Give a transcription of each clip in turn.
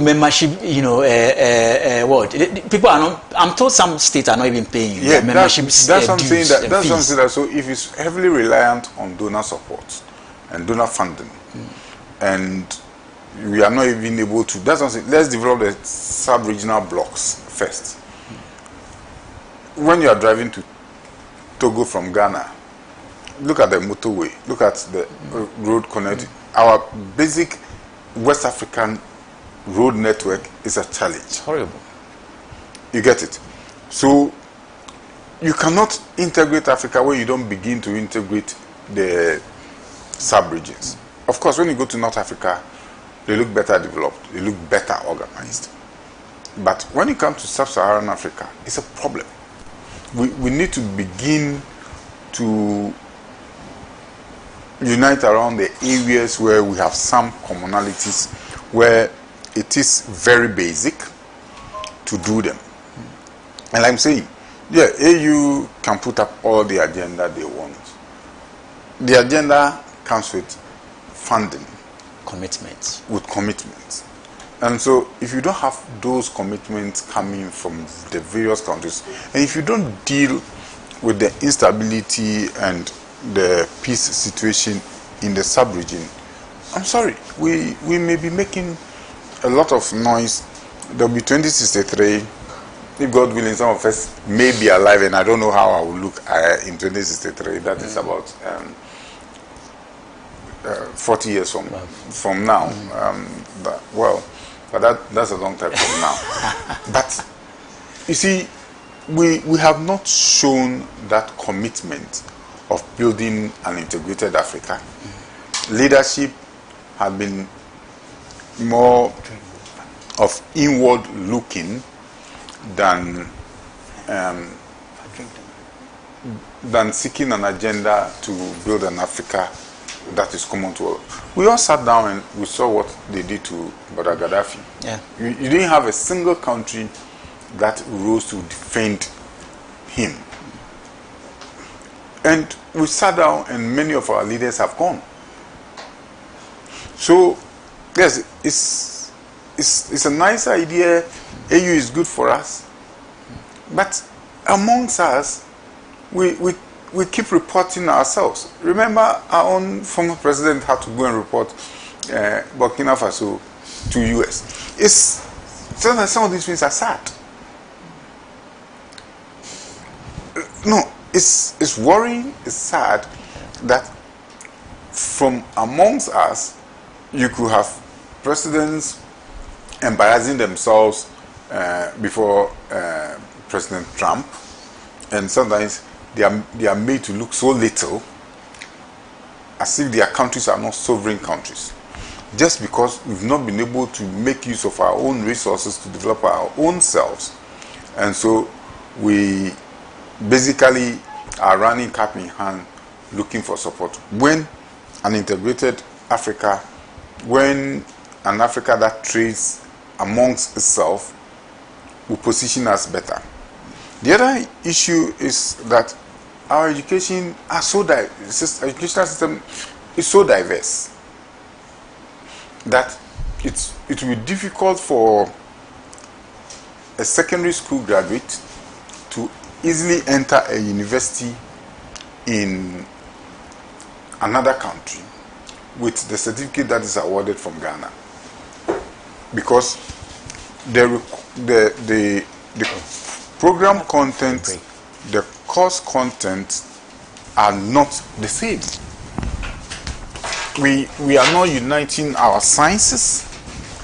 membership, you know, what people are not. I'm told some states are not even paying. Yeah, membership. That's something that. So if it's heavily reliant on donor support and donor funding, and we are not even able to. That's something. Let's develop the sub-regional blocks first. When you are driving to Togo from Ghana, look at the motorway. Look at the road connectivity. Our basic West African road network is a challenge. It's horrible. You get it? So you cannot integrate Africa where you don't begin to integrate the sub-regions. Of course, when you go to North Africa, they look better developed, they look better organized. But when you come to Sub-Saharan Africa, it's a problem. We need to begin to unite around the areas where we have some commonalities, where it is very basic to do them. And I'm saying, yeah, AU can put up all the agenda they want. The agenda comes with funding. Commitments. With commitments. And so if you don't have those commitments coming from the various countries, and if you don't deal with the instability and the peace situation in the sub-region, I'm sorry, we may be making a lot of noise. There'll be 2063. If God willing, some of us may be alive, and I don't know how I will look in 2063. That is about 40 years from now. But that's a long time from now. But you see, we have not shown that commitment of building an integrated Africa. Leadership has been more of inward looking than seeking an agenda to build an Africa that is common to all. We all sat down and we saw what they did to Brother Gaddafi. Yeah. You didn't have a single country that rose to defend him. And we sat down and many of our leaders have gone. So, yes, it's a nice idea. AU is good for us. But amongst us, we keep reporting ourselves. Remember, our own former president had to go and report Burkina Faso to US. Some of these things are sad. No, it's worrying, it's sad that from amongst us, you could have presidents embarrassing themselves before President Trump, and sometimes they are made to look so little, as if their countries are not sovereign countries, just because we've not been able to make use of our own resources to develop our own selves. And so we basically are running cap in hand looking for support. When an integrated Africa, when an Africa that trades amongst itself, will position us better. The other issue is that our education are educational system is so diverse that it will be difficult for a secondary school graduate to easily enter a university in another country with the certificate that is awarded from Ghana, because the program content, the course content are not the same. We are not uniting our sciences.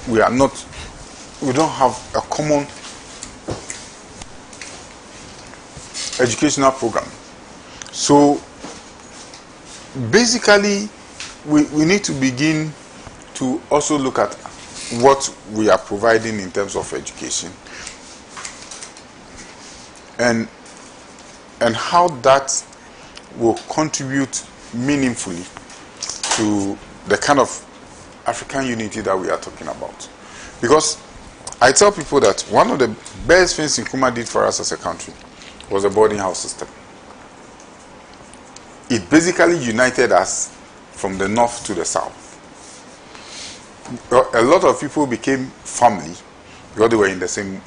We don't have a common educational program. So basically we need to begin to also look at what we are providing in terms of education, and how that will contribute meaningfully to the kind of African unity that we are talking about. Because I tell people that one of the best things Nkrumah did for us as a country was the boarding house system. It basically united us from the north to the south. a lot of people became family because they were in the same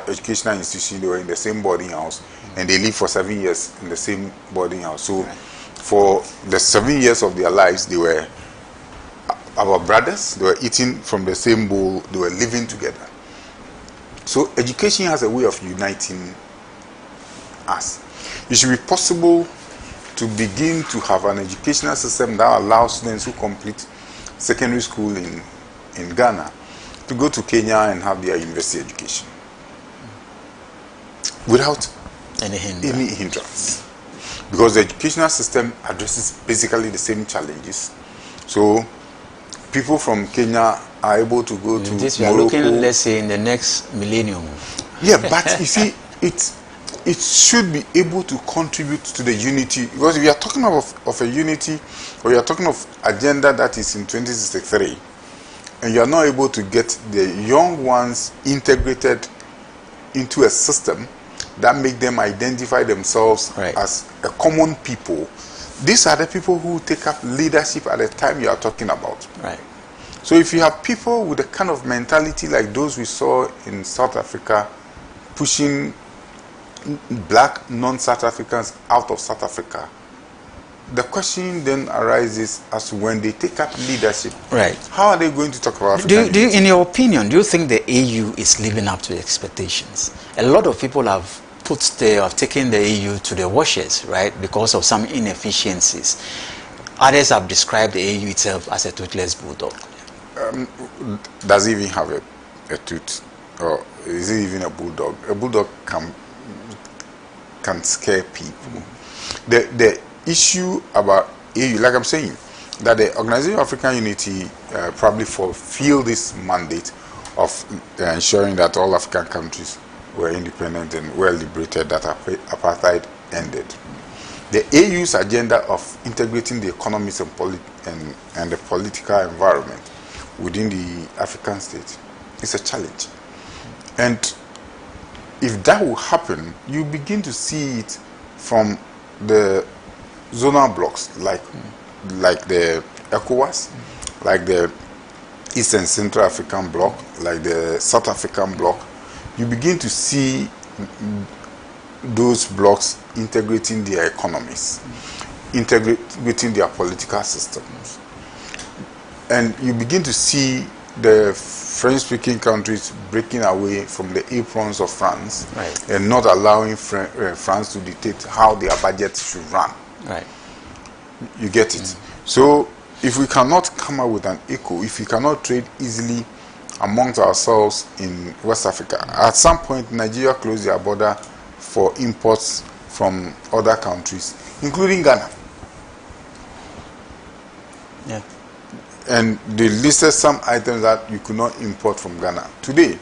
educational institution, they were in the same boarding house, and they lived for 7 years in the same boarding house. So for the 7 years of their lives, they were our brothers, they were eating from the same bowl, they were living together. So education has a way of uniting us. It should be possible to begin to have an educational system that allows students who complete secondary school in Ghana to go to Kenya and have their university education without any hindrance. Because the educational system addresses basically the same challenges. So people from Kenya are able to go to this we are Morocco. looking, let's say, in the next millennium. Yeah, but you see, it should be able to contribute to the unity. Because if you are talking of a unity, or you are talking of agenda that is in 2063, and you are not able to get the young ones integrated into a system that make them identify themselves as a common people, these are the people who take up leadership at the time you are talking about. Right. So if you have people with the kind of mentality like those we saw in South Africa, pushing black non-South Africans out of South Africa, the question then arises as to when they take up leadership, how are they going to talk about African do you, in your opinion, do you think the AU is living up to expectations? A lot of people have taken the AU to the washes, right, because of some inefficiencies. Others have described the AU itself as a toothless bulldog. Does it even have a tooth? Or is it even a bulldog? A bulldog can scare people. The issue about AU, like I'm saying, that the Organization of African Unity probably fulfill this mandate of ensuring that all African countries were independent and well liberated, that apartheid ended. The AU's agenda of integrating the economies and the political environment within the African states is a challenge. And if that will happen, you begin to see it from the zonal blocks, like the ECOWAS, like the East and Central African bloc, like the South African bloc. You begin to see those blocks integrating their economies, integrating their political systems. And you begin to see the French-speaking countries breaking away from the aprons of France and not allowing France to dictate how their budgets should run. You get it? So if we cannot come up with an echo, if we cannot trade easily amongst ourselves in West Africa, at some point Nigeria closed their border for imports from other countries, including Ghana. And they listed some items that you could not import from Ghana. Today,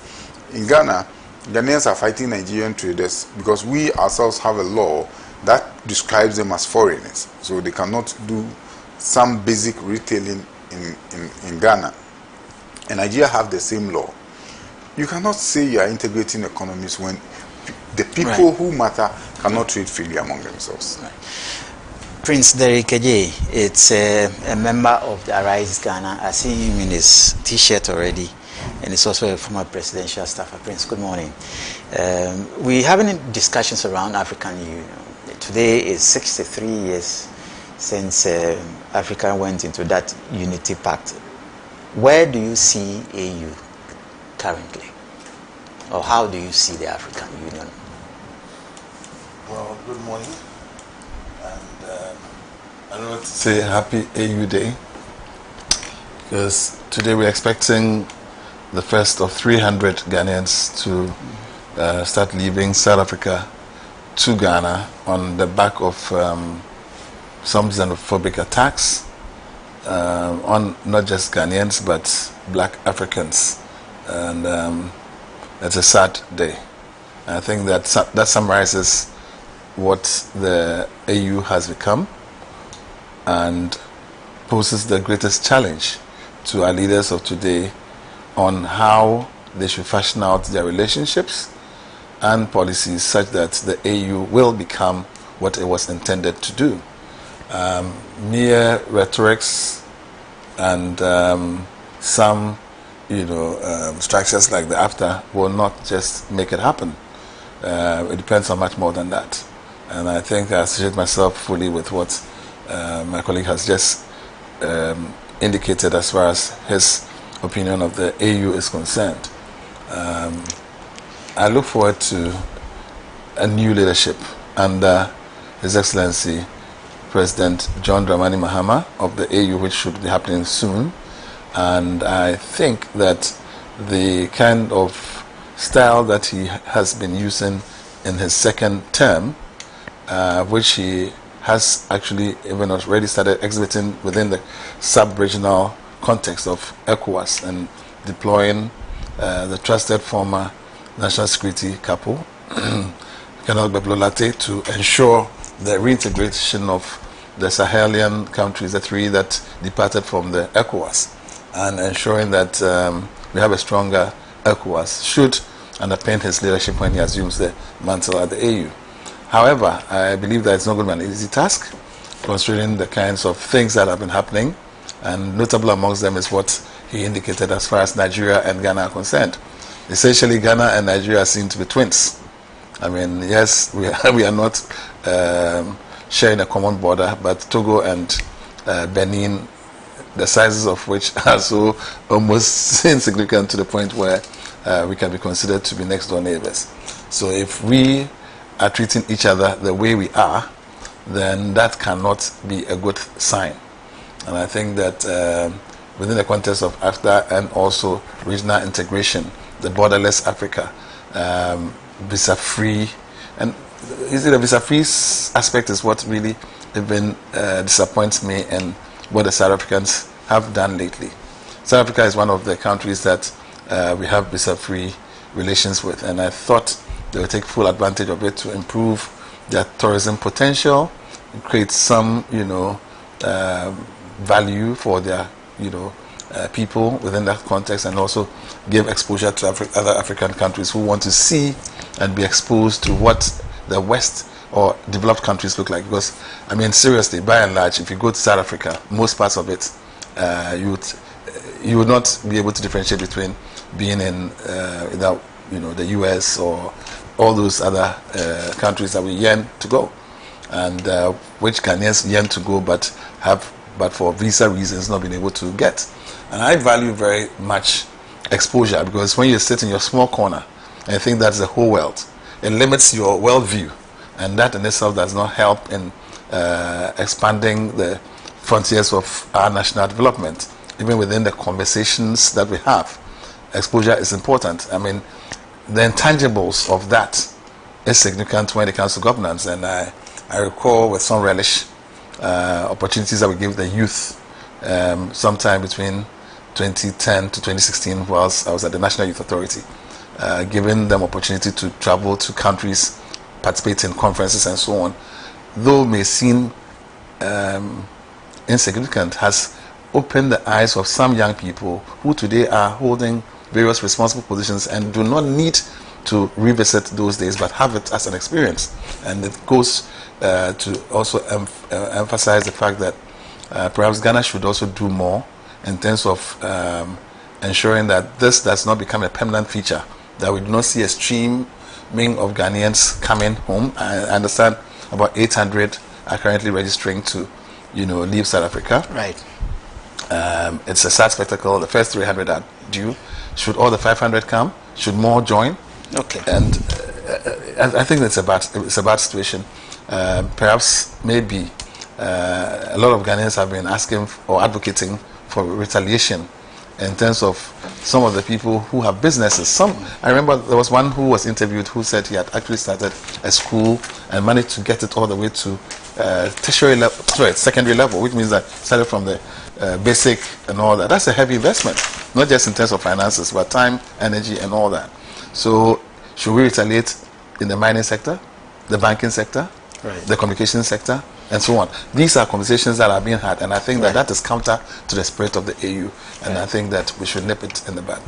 in Ghana, Ghanaians are fighting Nigerian traders because we ourselves have a law that describes them as foreigners. So they cannot do some basic retailing in Ghana. And Nigeria have the same law. You cannot say you are integrating economies when the people who matter cannot trade freely among themselves. Prince Derek Eje, it's a member of the Arise Ghana. I see him in his t-shirt already, and he's also a former presidential staffer. Prince, good morning. We're having discussions around African Union. Today is 63 years since Africa went into that unity pact. Where do you see AU currently? Or how do you see the African Union? Well, good morning. I don't want to say happy AU Day because today we're expecting the first of 300 Ghanaians to start leaving South Africa to Ghana on the back of some xenophobic attacks on not just Ghanaians but black Africans, and it's a sad day. I think that summarizes what the AU has become and poses the greatest challenge to our leaders of today on how they should fashion out their relationships and policies such that the AU will become what it was intended to do. Mere rhetorics and some structures like the AFTA will not just make it happen. It depends on much more than that. And I think I associate myself fully with what my colleague has just indicated as far as his opinion of the AU is concerned. I look forward to a new leadership under His Excellency President John Dramani Mahama of the AU, which should be happening soon. And I think that the kind of style that he has been using in his second term, which he has actually even already started exhibiting within the sub-regional context of ECOWAS and deploying the trusted former national security couple, Colonel Beblolate, to ensure the reintegration of the Sahelian countries, the three that departed from the ECOWAS, and ensuring that we have a stronger ECOWAS should underpin his leadership when he assumes the mantle at the AU. However, I believe that it's not going to be an easy task, considering the kinds of things that have been happening, and notable amongst them is what he indicated as far as Nigeria and Ghana are concerned. Essentially, Ghana and Nigeria seem to be twins. I mean, yes, we are not sharing a common border, but Togo and Benin, the sizes of which are so almost insignificant to the point where we can be considered to be next door neighbors. So if we are treating each other the way we are, then that cannot be a good sign. And I think that within the context of AFTA and also regional integration, the borderless Africa, visa-free, and is it a visa-free aspect is what really even disappoints me in what the South Africans have done lately. South Africa is one of the countries that we have visa-free relations with, and I thought they would take full advantage of it to improve their tourism potential, create some, value for their, people within that context, and also give exposure to other African countries who want to see and be exposed to what the West or developed countries look like. Because, I mean, seriously, by and large, if you go to South Africa, most parts of it, you would not be able to differentiate between being in either, the US or all those other countries that we yearn to go, and which Ghanaians yearn to go but for visa reasons not been able to get. And I value very much exposure, because when you sit in your small corner and think that's the whole world, it limits your worldview, and that in itself does not help in expanding the frontiers of our national development. Even within the conversations that we have, exposure is important. I mean, the intangibles of that is significant when it comes to governance, and I recall with some relish opportunities that we give the youth sometime between 2010 to 2016 whilst I was at the National Youth Authority, giving them opportunity to travel to countries, participate in conferences and so on, though may seem insignificant, has opened the eyes of some young people who today are holding various responsible positions and do not need to revisit those days but have it as an experience. And it goes to also emphasize the fact that perhaps Ghana should also do more in terms of ensuring that this does not become a permanent feature, that we do not see a streaming of Ghanaians coming home. I understand about 800 are currently registering to, leave South Africa. Right. It's a sad spectacle. The first 300 are due. Should all the 500 come? Should more join? Okay. And I think it's a bad situation. Perhaps maybe a lot of Ghanaians have been asking or advocating for retaliation in terms of some of the people who have businesses. I remember there was one who was interviewed who said he had actually started a school and managed to get it all the way to secondary level, which means that started from the basic and all that. That's a heavy investment, not just in terms of finances, but time, energy, and all that. So, should we retaliate in the mining sector, the banking sector, right, the communication sector, and so on? These are conversations that are being had, and I think that that is counter to the spirit of the AU, and I think that we should nip it in the bud.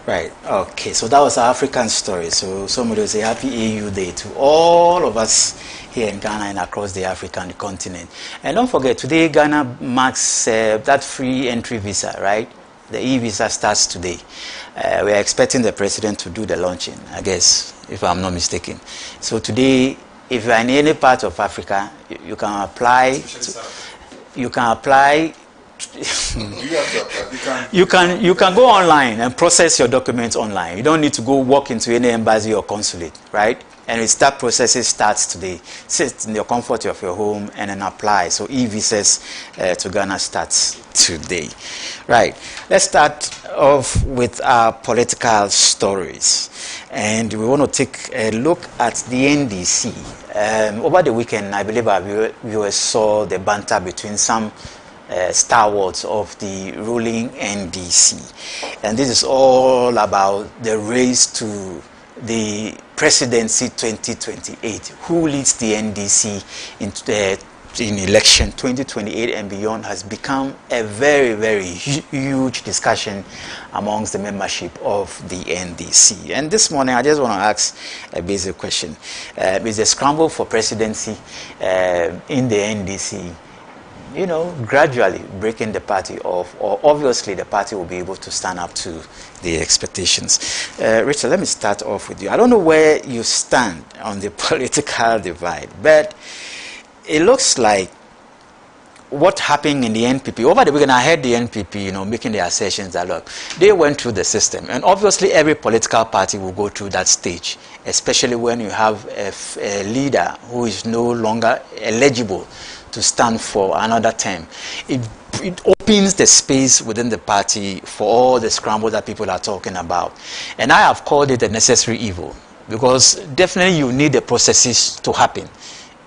Right. Okay. So that was our African story. So somebody will say happy AU Day to all of us here in Ghana and across the African continent. And don't forget, today Ghana marks that free entry visa, right? The e-visa starts today. We are expecting the president to do the launching, I guess, if I'm not mistaken. So today, if you are in any part of Africa, you can apply. You can apply. You can go online and process your documents online. You don't need to go walk into any embassy or consulate, right? And that process starts today. Sit in the comfort of your home and then apply. So e-visas to Ghana starts today, right? Let's start off with our political stories, and we want to take a look at the NDC. Over the weekend, I believe our viewers saw the banter between some stalwarts of the ruling NDC, and this is all about the race to the presidency 2028. Who leads the NDC in election 2028 and beyond has become a very, very huge discussion amongst the membership of the NDC. And this morning, I just want to ask a basic question. Is the scramble for presidency in the NDC, you know, gradually breaking the party off, or obviously the party will be able to stand up to the expectations? Richard, let me start off with you. I don't know where you stand on the political divide, but it looks like what happened in the NPP over the weekend. I heard the NPP, you know, making the assertions that, look, they went through the system, and obviously every political party will go through that stage, especially when you have a leader who is no longer eligible to stand for another term. It opens the space within the party for all the scramble that people are talking about. And I have called it a necessary evil, because definitely you need the processes to happen,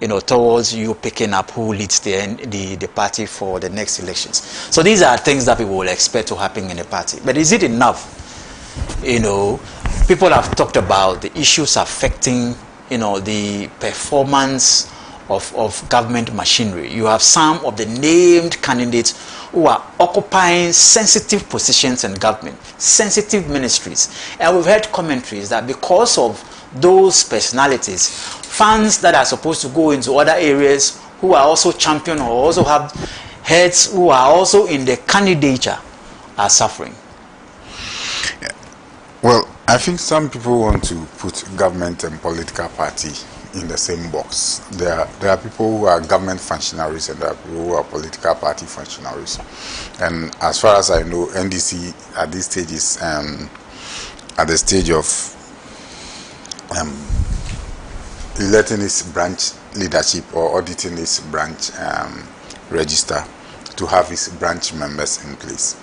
you know, towards you picking up who leads the party for the next elections. So these are things that people will expect to happen in the party. But is it enough? You know, people have talked about the issues affecting, you know, the performance of government machinery. You have some of the named candidates who are occupying sensitive positions in government, sensitive ministries. And we've heard commentaries that because of those personalities, funds that are supposed to go into other areas who are also champion or also have heads who are also in the candidature are suffering. Yeah. Well, I think some people want to put government and political party in the same box. There are people who are government functionaries and there are people who are political party functionaries. And as far as I know, NDC at this stage is at the stage of electing its branch leadership or auditing its branch register to have its branch members in place.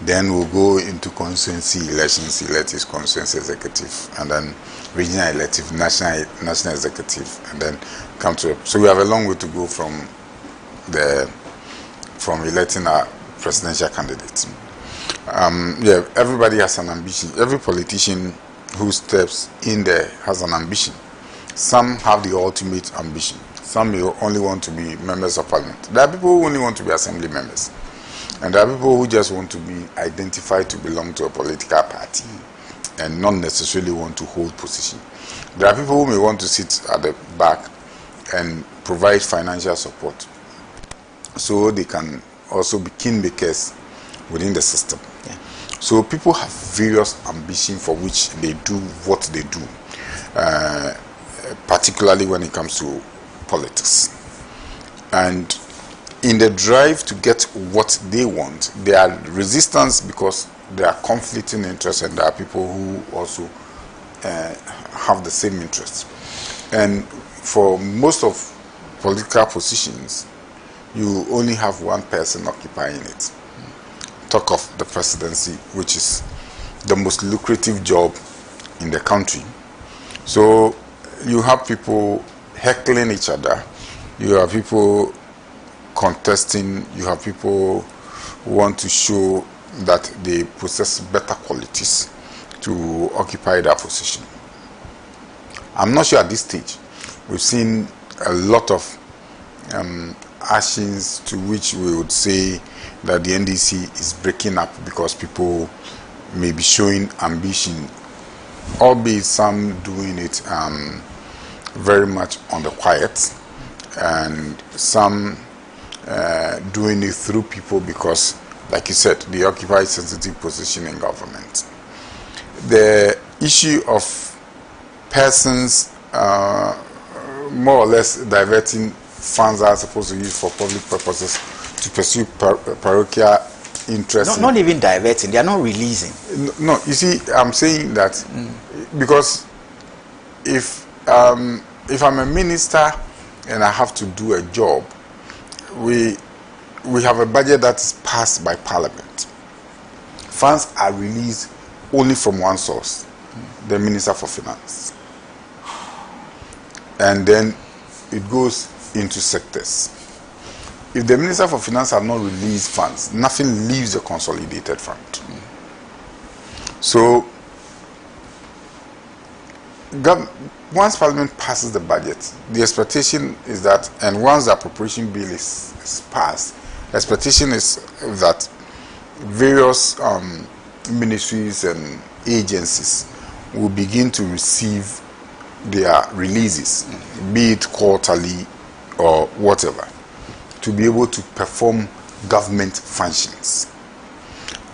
Then we'll go into constituency elections, elect its constituency executive, and then regional elective, national executive, and then come to. So we have a long way to go from electing our presidential candidates. Yeah, everybody has an ambition. Every politician who steps in there has an ambition. Some have the ultimate ambition. Some may only want to be members of parliament. There are people who only want to be assembly members. And there are people who just want to be identified to belong to a political party and not necessarily want to hold position. There are people who may want to sit at the back and provide financial support so they can also be kingmakers within the system. Yeah. So people have various ambitions for which they do what they do, particularly when it comes to politics. And in the drive to get what they want, there are resistance because there are conflicting interests, and there are people who also have the same interests. And for most of political positions, you only have one person occupying it. Talk of the presidency, which is the most lucrative job in the country. So you have people heckling each other, you have people contesting, you have people who want to show that they possess better qualities to occupy that position. I'm not sure at this stage. We've seen a lot of actions to which we would say that the NDC is breaking up because people may be showing ambition, albeit some doing it very much on the quiet, and some doing it through people because like you said, they occupy a sensitive position in government. The issue of persons more or less diverting funds that are supposed to be used for public purposes to pursue parochial interests. Not even diverting, they are not releasing. No, you see, I'm saying that because if I'm a minister and I have to do a job, we have a budget that is passed by Parliament. Funds are released only from one source, the Minister for Finance. And then it goes into sectors. If the Minister for Finance have not released funds, nothing leaves the consolidated fund. So, once Parliament passes the budget, the expectation is that, and once the appropriation bill is passed, the expectation is that various ministries and agencies will begin to receive their releases, be it quarterly or whatever, to be able to perform government functions.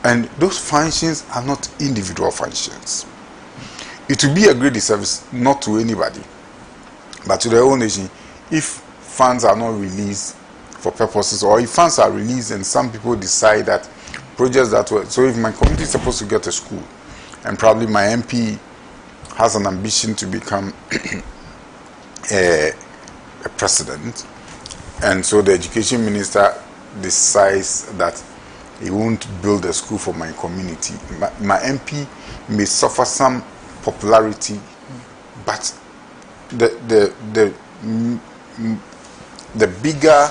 And those functions are not individual functions. It will be a great disservice, not to anybody, but to the whole nation, if funds are not released for purposes, or if funds are released and some people decide that projects that were, so if my community is supposed to get a school, and probably my MP has an ambition to become a president, and so the education minister decides that he won't build a school for my community, my MP may suffer some popularity, but the bigger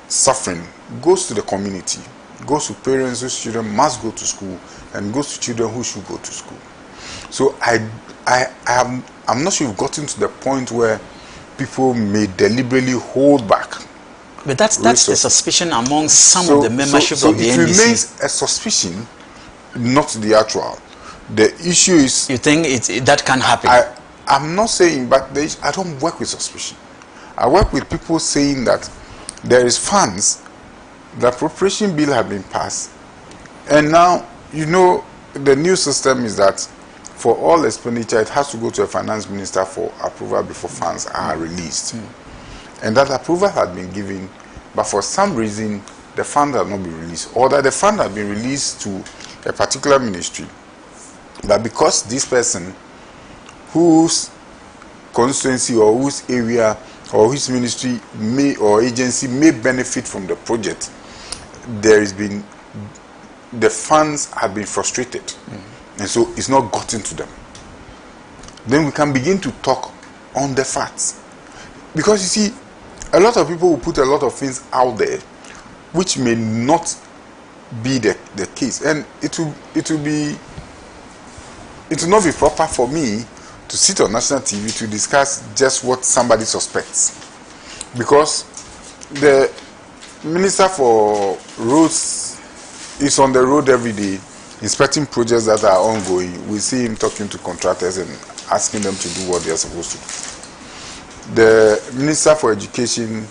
suffering goes to the community, goes to parents whose children must go to school, and goes to children who should go to school. So I'm not sure we've gotten to the point where people may deliberately hold back. But that's a suspicion among some of the membership of the NDC. It remains a suspicion, not the actual. The issue is... You think that can happen? I'm not saying, but I don't work with suspicion. I work with people saying that there is funds, the appropriation bill has been passed, and now, you know, the new system is that for all expenditure, it has to go to a finance minister for approval before funds are released. And that approval had been given, but for some reason, the fund has not been released, or that the fund has been released to a particular ministry. But because this person, whose constituency or whose area or whose ministry may or agency may benefit from the project, the funds have been frustrated, and so it's not gotten to them. Then we can begin to talk on the facts, because you see, a lot of people will put a lot of things out there which may not be the case, and it will not be proper for me to sit on national TV to discuss just what somebody suspects, because the Minister for Roads is on the road every day inspecting projects that are ongoing. We see him talking to contractors and asking them to do what they are supposed to do. The Minister for Education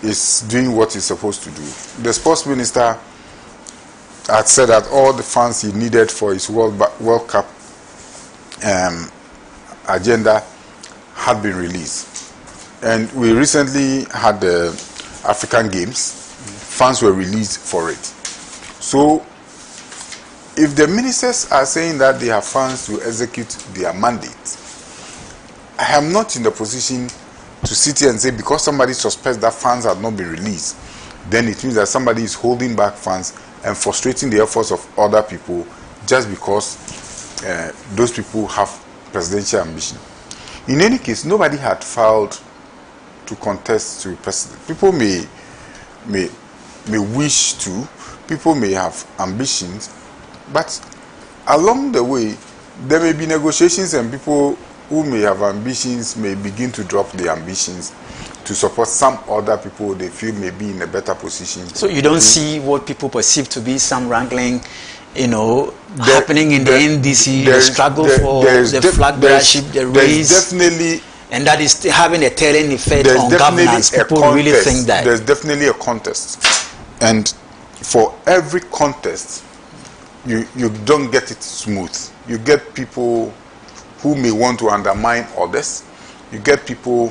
is doing what he's supposed to do. The Sports Minister had said that all the funds he needed for his World Cup agenda had been released. And we recently had the African Games. Funds were released for it. So, if the ministers are saying that they have funds to execute their mandate, I am not in the position to sit here and say because somebody suspects that funds have not been released, then it means that somebody is holding back funds and frustrating the efforts of other people just because those people have presidential ambition. In any case, nobody had filed to contest to president. People may wish to, people may have ambitions, but along the way, there may be negotiations, and people who may have ambitions may begin to drop their ambitions to support some other people they feel may be in a better position. So you don't see what people perceive to be some wrangling, happening in the NDC, the struggle for the flag bearership, the race, definitely, and that is having a telling effect on governance. People really think that. There's definitely a contest. And for every contest, you don't get it smooth. You get people who may want to undermine others. You get people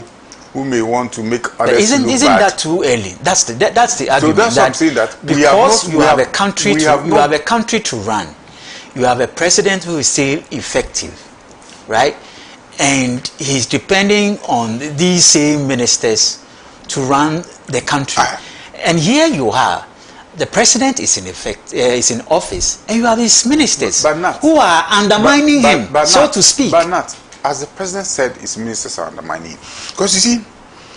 who may want to make others isn't look bad. That too early? That's the argument. So that's what I'm saying, that because you have a country to run, you have a president who is still effective, right? And he's depending on these same ministers to run the country. And here you are, the president is in effect, is in office, and you have his ministers who are undermining him, so to speak. But not, as the president said, his ministers are undermining him. Because you see,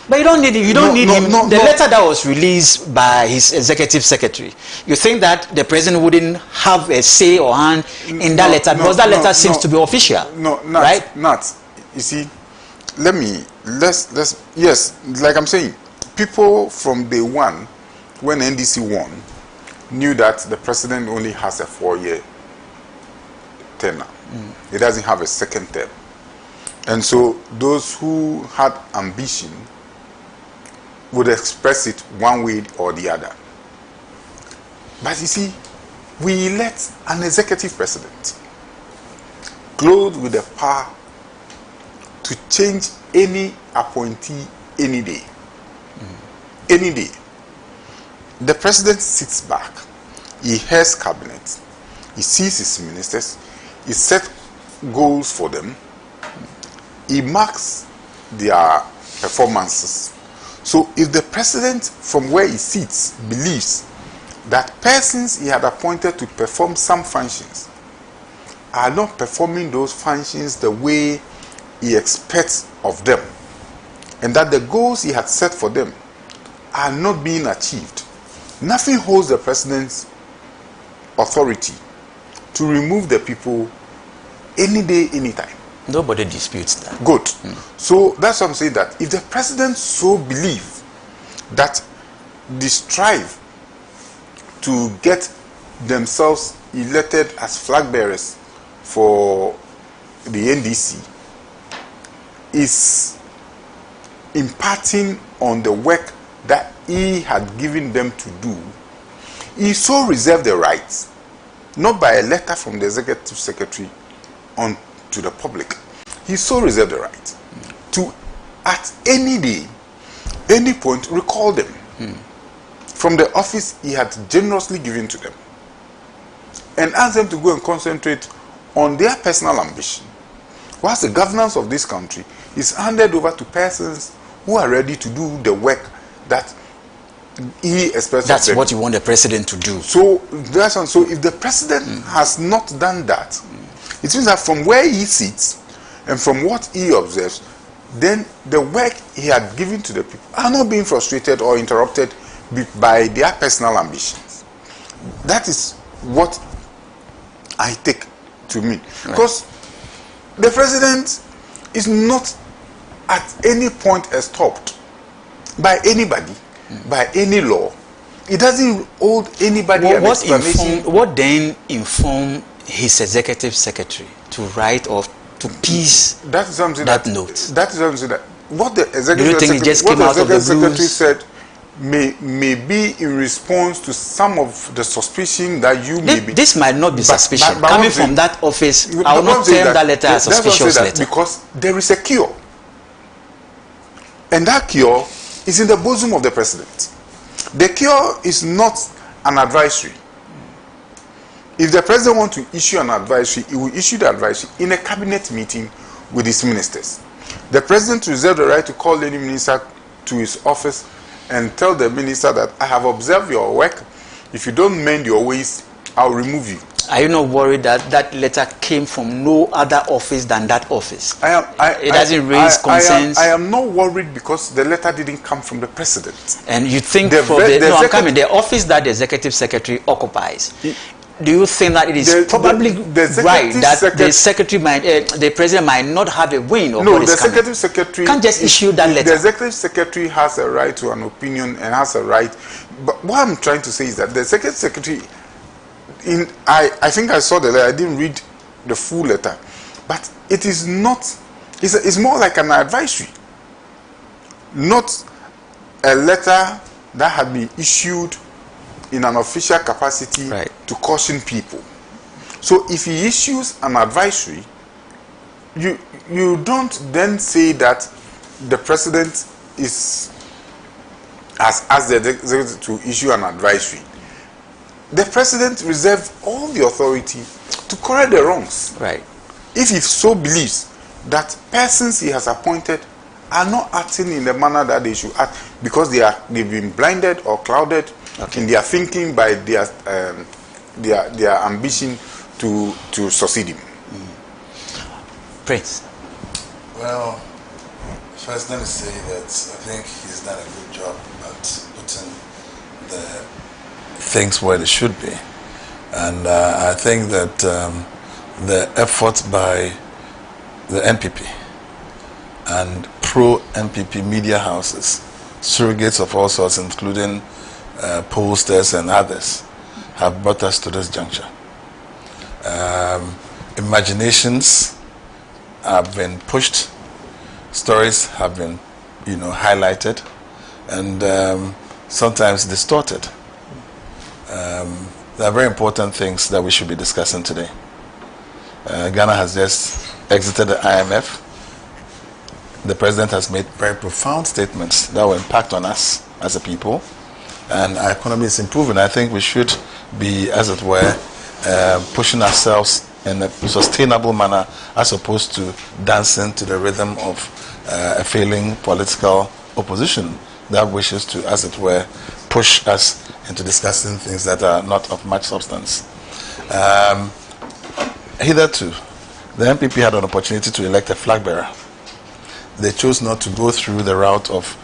but you don't need him. The letter that was released by his executive secretary, you think that the president wouldn't have a say or hand in that letter, because that letter seems to be official? Not. You see, let's yes, like I'm saying, people from day one, when NDC won, knew that the president only has a 4-year tenure. He doesn't have a second term. And so those who had ambition would express it one way or the other. But you see, we elect an executive president clothed with the power to change any appointee any day. Any day. The president sits back, he hears cabinet, he sees his ministers, he sets goals for them, he marks their performances. So if the president from where he sits believes that persons he had appointed to perform some functions are not performing those functions the way he expects of them, and that the goals he had set for them are not being achieved, nothing holds the president's authority to remove the people any day, anytime. Nobody disputes that. Good. So that's what I'm saying, that if the president so believes that they strive to get themselves elected as flag bearers for the NDC is imparting on the work that he had given them to do, he so reserved the rights, not by a letter from the executive secretary on to the public. He so reserved the right to, at any day, any point, recall them from the office he had generously given to them, and ask them to go and concentrate on their personal ambition, whilst the governance of this country is handed over to persons who are ready to do the work that he expects. That's what you want the president to do. So that's one. So if the president has not done that, it means that from where he sits and from what he observes, then the work he had given to the people are not being frustrated or interrupted by their personal ambitions. That is what I take to mean. Because the president is not at any point stopped by anybody, by any law. It doesn't hold anybody an explanation. What then informed his executive secretary to write or to piece that note? That is something that what the executive Do you think it just came out of the secretary said may be in response to some of the suspicion that you may be. This might not be suspicion. Coming from that office, I will not term that letter a suspicious letter. Because there is a cure. And that cure is in the bosom of the president. The cure is not an advisory. If the president wants to issue an advisory, he will issue the advisory in a cabinet meeting with his ministers. The president reserves the right to call any minister to his office and tell the minister that I have observed your work. If you don't mend your ways, I'll remove you. Are you not worried that that letter came from no other office than that office? It doesn't raise concerns. I am not worried because the letter didn't come from the president. And you think the office that the executive secretary occupies, do you think that it is probably right that the secretary might, the president might not have a win over this? No, the executive secretary can't just issue that letter. The executive secretary has a right to an opinion and has a right. But what I'm trying to say is that the executive secretary, I think I saw the letter. I didn't read the full letter, but it is not. It's more like an advisory, not a letter that had been issued in an official capacity Right. to caution people. So if he issues an advisory, you don't then say that the president is has asked the executive to issue an advisory. The president reserves all the authority to correct the wrongs. Right. If he so believes that persons he has appointed are not acting in the manner that they should act because they've been blinded or clouded in their thinking by their ambition to succeed him. Prince. Well, first let me say that I think he's done a good job at putting the things where they should be. And I think that the effort by the NPP and pro-NPP media houses, surrogates of all sorts, including pollsters and others, have brought us to this juncture. Imaginations have been pushed, stories have been, highlighted, and sometimes distorted. There are very important things that we should be discussing today. Ghana has just exited the IMF. The president has made very profound statements that will impact on us as a people, and our economy is improving. I think we should be, as it were, pushing ourselves in a sustainable manner as opposed to dancing to the rhythm of a failing political opposition that wishes to, as it were, push us into discussing things that are not of much substance. Hitherto, the NPP had an opportunity to elect a flag bearer. They chose not to go through the route of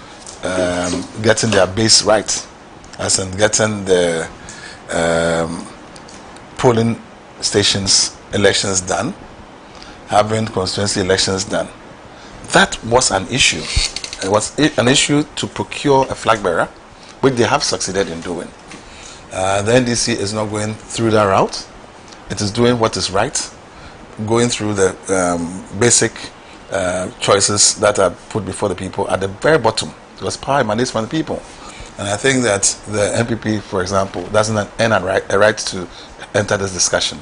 getting their base right, as in getting the polling stations elections done, having constituency elections done. That was an issue. It was an issue to procure a flag bearer, which they have succeeded in doing. The NDC is not going through that route. It is doing what is right, going through the basic choices that are put before the people at the very bottom, because power emanates from the people. And I think that the NPP, for example, doesn't earn a right to enter this discussion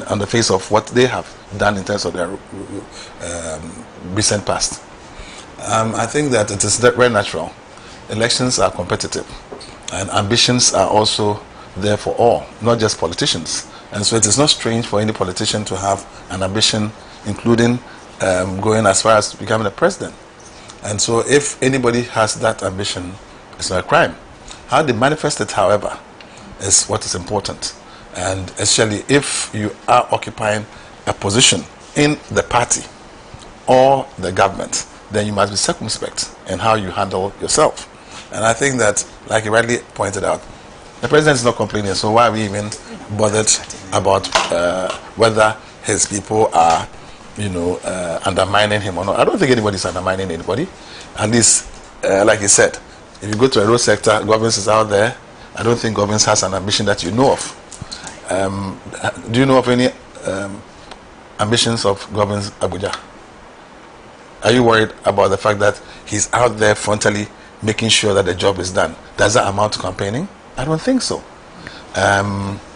on the face of what they have done in terms of their recent past. I think that it is very natural. Elections are competitive, and ambitions are also there for all, not just politicians. And so it is not strange for any politician to have an ambition, including going as far as becoming a president. And so if anybody has that ambition, it's not a crime. How they manifest it, however, is what is important. And especially if you are occupying a position in the party or the government, then you must be circumspect in how you handle yourself. And I think that, like you rightly pointed out, the president is not complaining, so why are we even bothered about whether his people are, undermining him or not? I don't think anybody's undermining anybody. At least, like you said, if you go to a road sector, Governance is out there. I don't think Governance has an ambition that you know of. Do you know of any ambitions of Governance Abuja? Are you worried about the fact that he's out there frontally making sure that the job is done? Does that amount to campaigning? I don't think so.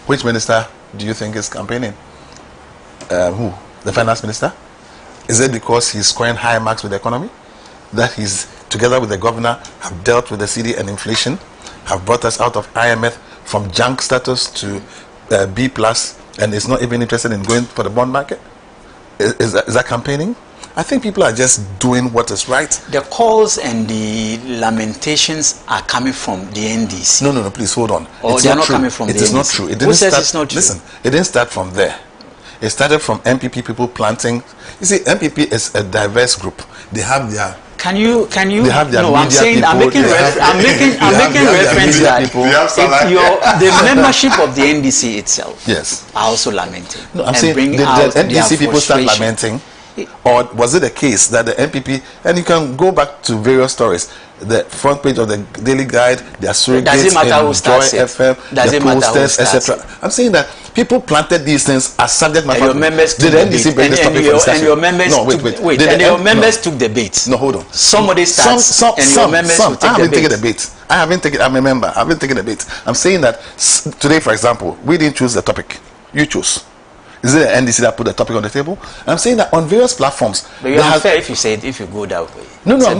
Which minister do you think is campaigning? Who? The finance minister? Is it because he's scoring high marks with the economy? That he's, together with the governor, have dealt with the CD and inflation, have brought us out of IMF from junk status to B+, and is not even interested in going for the bond market? Is that campaigning? I think people are just doing what is right. The calls and the lamentations are coming from the NDC. No, please hold on. Or it's they are not not true. coming from it the is NDC. Not true. It Who didn't says start, it's not true? Listen, it didn't start from there. It started from MPP people planting. You see, MPP is a diverse group. They have their. Can you? They have their No, I'm media saying people, I'm making reference that the membership of the NDC itself Yes. are also lamenting. No, I'm and saying bring the out NDC their people start frustration. lamenting. or was it a case that the NPP, and you can go back to various stories, the front page of the Daily Guide, their surrogates in Joy FM, the posters, etc. I'm saying that people planted these things as subject matter. And your members took the bait. And your members and your members took the bait. No, hold on. Somebody starts and your members will take the bait. I haven't taken the bait. I haven't taken. I'm a member. I haven't taken the bait. I'm saying that today, for example, we didn't choose the topic. You chose. Is it the NDC that put the topic on the table? I'm saying that on various platforms. But you're unfair if you say it, if you go that way. No, I'm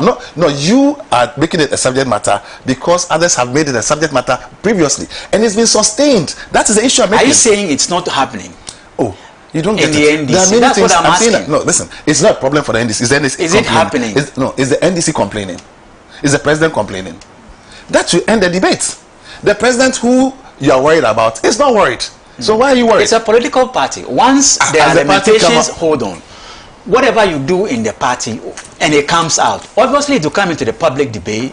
not. No, you are making it a subject matter because others have made it a subject matter previously, and it's been sustained. That is the issue I'm making. Are you saying it's not happening? Oh, you don't get in the NDC. There are many That's things what I'm asking. That, no, listen, it's not a problem for the NDC. Is it happening? Is the NDC complaining? Is the president complaining? That should end the debate. The president who you are worried about is not worried. So why are you worried? It's a political party. Once there are limitations, hold on. Whatever you do in the party and it comes out, obviously it will come into the public debate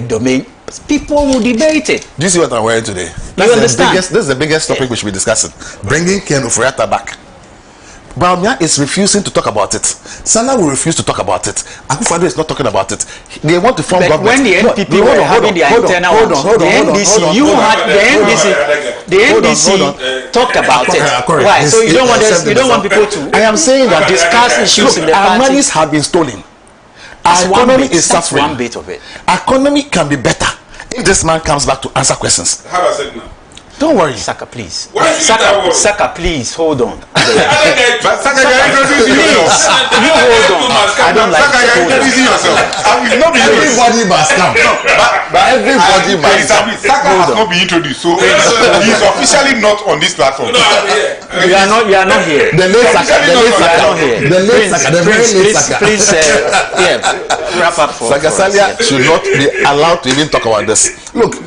domain. People will debate it. Do you see what I'm wearing today? You understand? This is the biggest topic we should be discussing. Bringing Ken Ofori-Atta back. Bawumia is refusing to talk about it. Sana will refuse to talk about it. Akufo-Addo is not talking about it. They want to form government. When the NPP were having their internal the NDC talked about it. Why? So you don't want people to. I am saying that discuss issues in the our party. monies have been stolen. Our economy is suffering. One bit of it. Our economy can be better if this man comes back to answer questions. Have a second now. Don't worry. Saka, please. Saka, please, hold on. Saka, you're introducing yourself. You hold on. I don't like Saka, you're introducing yourself. Everybody must come. But everybody must come. Saka has not been introduced, so he's officially not on this platform. We are not here. The late Saka, the very late Saka. Please, wrap up for Saka Salia should not be allowed to even talk about this. Look,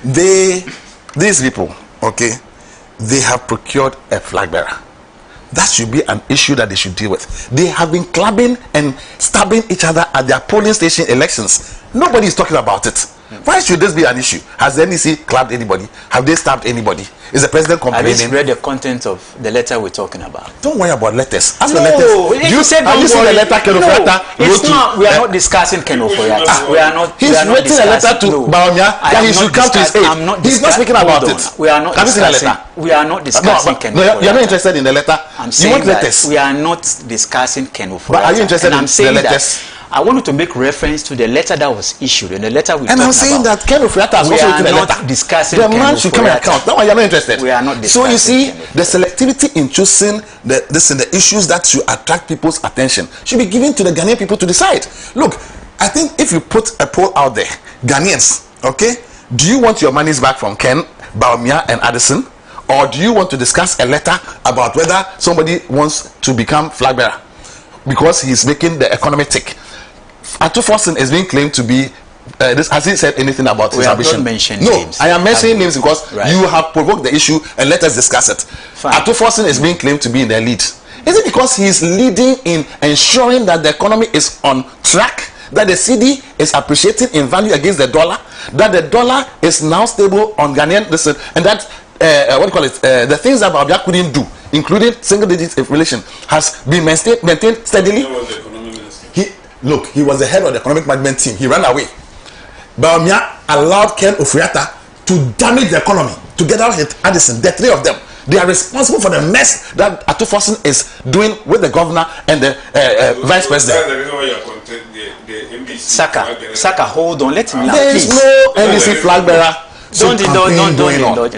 these people, okay, they have procured a flag bearer. That should be an issue that they should deal with. They have been clubbing and stabbing each other at their polling station elections. Nobody is talking about it. Why should this be an issue? Has the NDC clubbed anybody? Have they stabbed anybody? Is the president complaining? I just read the content of the letter we're talking about. Don't worry about letters. Ask the letters. You said have you seen the letter Ken Ofori-Atta it's not. We are not discussing Ken Ofori-Atta. We are not. He's written a letter to Bawumia that he should come to his aid. He's not speaking about it. We are not. Have you seen the letter? We are not discussing Ken Ofori-Atta. You're not interested in the letter. I'm saying that we are not discussing Ken Ofori-Atta. But are you interested in the letters? I wanted to make reference to the letter that was issued and the letter we. And I'm saying that Ken Ofori-Atta has also written a letter. Discussing the man should come and account. That one you're not interested. We are not discussing. So you see, the selectivity in choosing the issues that should attract people's attention should be given to the Ghanaian people to decide. Look, I think if you put a poll out there, Ghanaians, okay, do you want your monies back from Ken, Bawumia, and Addison, or do you want to discuss a letter about whether somebody wants to become flag bearer because he's making the economy tick? Atu-Forson is being claimed to be has he said anything about his ambition? Names. I am mentioning names because you have provoked the issue and let us discuss it. Atu-Forson is being claimed to be in the lead. Is it because he's leading in ensuring that the economy is on track, that the CD is appreciating in value against the dollar, that the dollar is now stable on Ghanaian and that the things that Bawumia couldn't do, including single digit inflation, has been maintained steadily? He was the head of the economic management team. He ran away. Bawumia allowed Ken Ofori-Atta to damage the economy together with Addison, the three of them. They are responsible for the mess that Atu-Forson is doing with the governor and the vice president. Saka, hold on. Let me know. There is no NDC flag bearer. Don't indulge.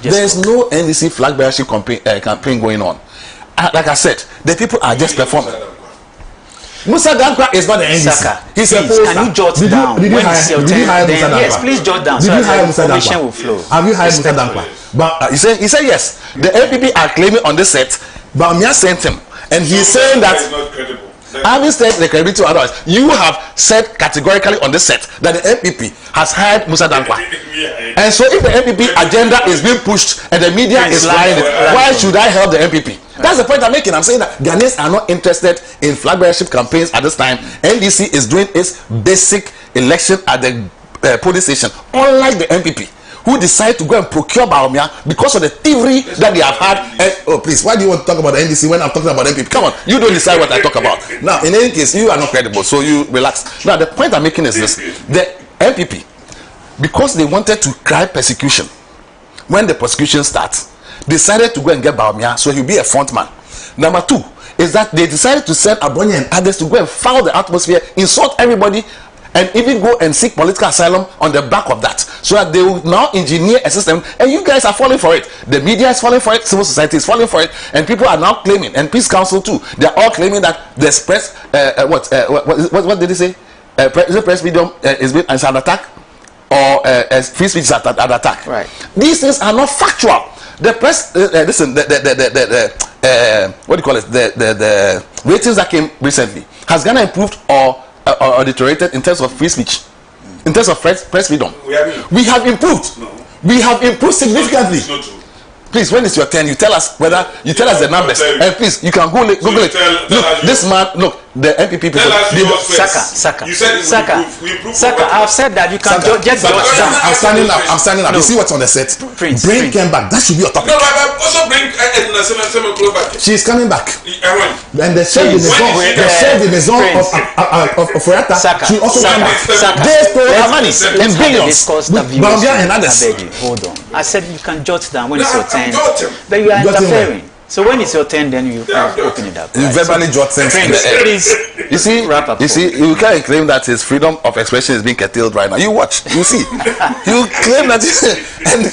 There is no NDC flag bearership campaign going on. Like I said, the people are just performing. Musa Dankwa is not the NDC. Saka, he's please, can you jot down? Did you hire Musa Dankwa? Yes, please jot down. Did you hire Musa Dankwa? Will flow. Have you hired Musa Dankwa? But he said yes. The NPP are claiming on this set. Bawumia sent him, and he's saying that. I haven't said the credibility to others. You have said categorically on this set that the NPP has hired Musa Dankwa. And so if the NPP agenda is being pushed and the media is flying it, why should I help the NPP? That's the point I'm making. I'm saying that Ghanaians are not interested in flag bearership campaigns at this time. NDC is doing its basic election at the polling station, unlike the NPP, who decide to go and procure Baumia because of the thievery that they have had. And, oh, please, why do you want to talk about the NDC when I'm talking about MPP? Come on, you don't decide what I talk about. Now, in any case, you are not credible, so you relax. Now, the point I'm making is this: the MPP, because they wanted to cry persecution, when the persecution starts, decided to go and get Baumia so he'll be a front man. Number two is that they decided to send Abonye and others to go and foul the atmosphere, insult everybody, and even go and seek political asylum on the back of that, so that they will now engineer a system, and you guys are falling for it. The media is falling for it, civil society is falling for it, and people are now claiming, and Peace Council too, they're all claiming that the press, what did they say? Press freedom is under attack, or free speech is under attack. Right. These things are not factual. The press, listen, what do you call it? The ratings that came recently, has Ghana improved or deteriorated in terms of free speech, in terms of press freedom? We have improved. No. We have improved significantly. It's not true. Please, when it's your turn, you tell us whether you tell us the numbers. And please, you can Google it. Look, this man, look, the MPP people. Saka. I've said that you can just judge them. I'm standing up. No. You see what's on the set? Prince. Bring him back. That should be your topic. No, but also bring back. She's coming back. And the chef de maison of Furata, she also come back. They stole her money in billions. Bambia and others. Hold on. I said you can jot down when it's your turn, but you are interfering. So when it's your turn, then you open it up. You verbally jot things. Please, you see, wrap up. You see, you can't claim that his freedom of expression is being curtailed right now. You watch, you see. You claim that, and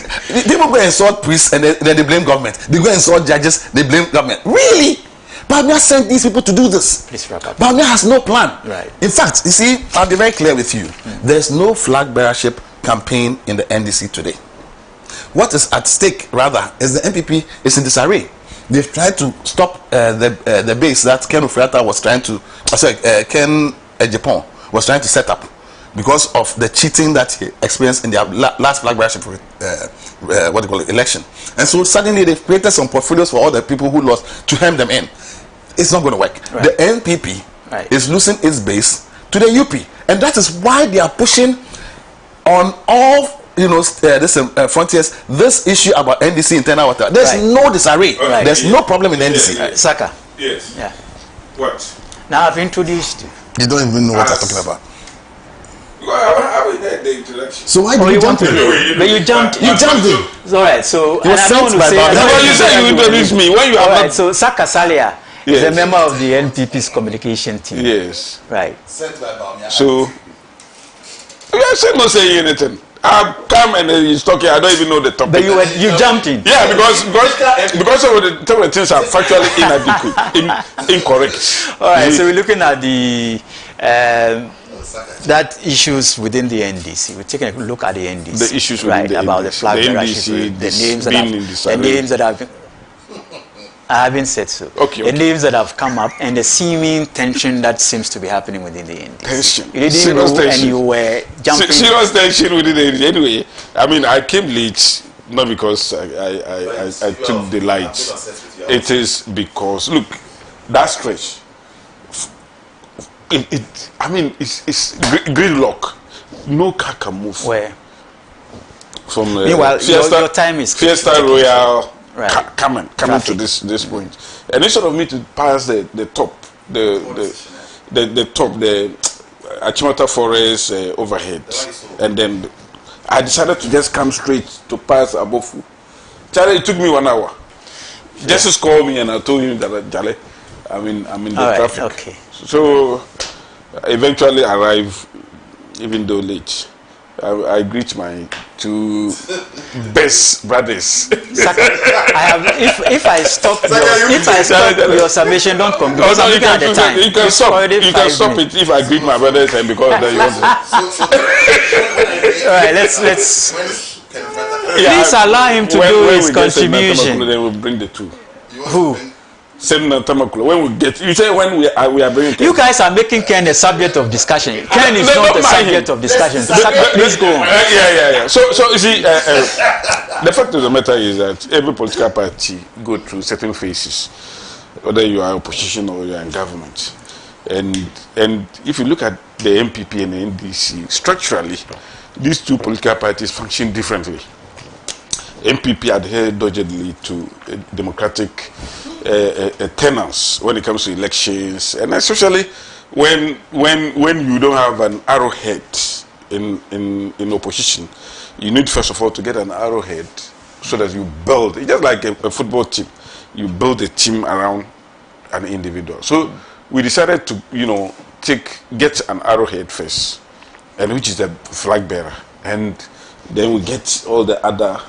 people go and insult priests, and then they blame government. They go and insult judges, they blame government. Really? Bamia sent these people to do this. Please wrap up. Bamia has no plan. Right. In fact, you see, I'll be very clear with you. There's no flag bearership campaign in the NDC today. What is at stake, rather, is the MPP is in disarray. They've tried to stop the base that Ken Ofriatta was trying to, Ken Japan was trying to set up, because of the cheating that he experienced in their last flag bearership election. And so suddenly they've created some portfolios for all the people who lost to hem them in. It's not going to work. Right. The NPP is losing its base to the UP, and that is why they are pushing on all frontiers this issue about NDC internal water. There's no disarray. Right. There's no problem in NDC. Saka. Yes. Yeah. What? Now I've introduced you. You don't even know what I'm talking about. I haven't heard the introduction. So why did you jump in? But you jumped. You jumped in. It's all right. So you don't want to say. You said you introduced me when you are right. So Saka Salia is a member of the NPP's communication team. Yes. Right. So you are not saying anything. I come and he's talking. I don't even know the topic. But you jumped in. Yeah, because of the things are factually inadequate, incorrect. All right. So we're looking at the that issues within the NDC. We're taking a look at the NDC. The issues within the about NDC. The flag bearership, the names that have. I haven't said so. Okay. The names that have come up and the seeming tension that seems to be happening within the NDC. Tension. You didn't serious know tension. And you were jumping. Serious tension within the NDC. Anyway, I mean, I came late, not because I took the lights. It is because, look, that stretch, it's gridlock. No car can move. Where? From meanwhile, your time is Fiesta Royal. Right. Coming to this point, and instead of me to pass the top, the Achimota Forest overhead, and then I decided to just come straight to pass above. Charlie, it took me 1 hour. Justice called me and I told him that Charlie, I'm in the traffic. Okay. So eventually arrive, even though late. I greet my two best brothers. Saka, if I stop your summation, don't come because I'm looking at the time. You can stop it if I greet my brothers and because then you want to. All right, let's. Please allow him to do his contribution. Then we'll bring the two. Who? When we get, you say when we are bringing Ken. You guys are making Ken a subject of discussion. Ken is not a subject of discussion. Please go on. Yeah. So you see, the fact of the matter is that every political party go through certain phases, whether you are opposition or you are in government, and if you look at the MPP and the NDC structurally, these two political parties function differently. MPP adhere doggedly to democratic tenets when it comes to elections, and especially when you don't have an arrowhead in opposition, you need first of all to get an arrowhead so that you build. It's just like a football team. You build a team around an individual. So we decided to, get an arrowhead first, and which is the flag bearer, and then we get all the other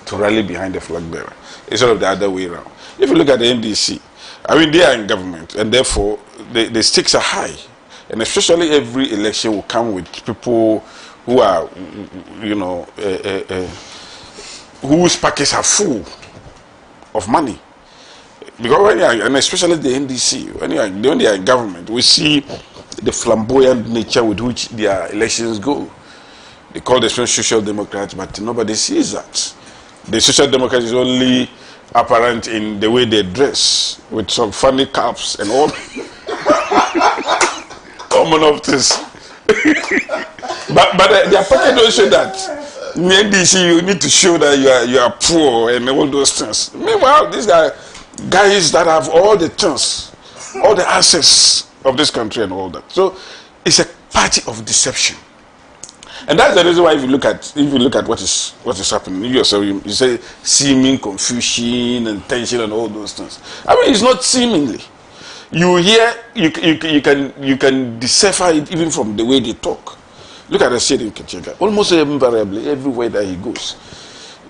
to rally behind the flag bearer instead of the other way around. If you look at the NDC, they are in government, and therefore the stakes are high, and especially every election will come with people who are, whose pockets are full of money. Because when you are, and especially the NDC, when they are in government, we see the flamboyant nature with which their elections go. They call themselves social democrats, but nobody sees that. The social democrat is only apparent in the way they dress, with some funny caps and all common of this. but their pocket don't show that. In the NDC, you need to show that you are poor and all those things. Meanwhile, these are guys that have all the things, all the access of this country and all that. So it's a party of deception. And that's the reason why if you look at what is happening, you say seeming confusion and tension and all those things. It's not seemingly. You hear, you can decipher it even from the way they talk. Look at the shade in Kachega. Almost invariably, everywhere that he goes,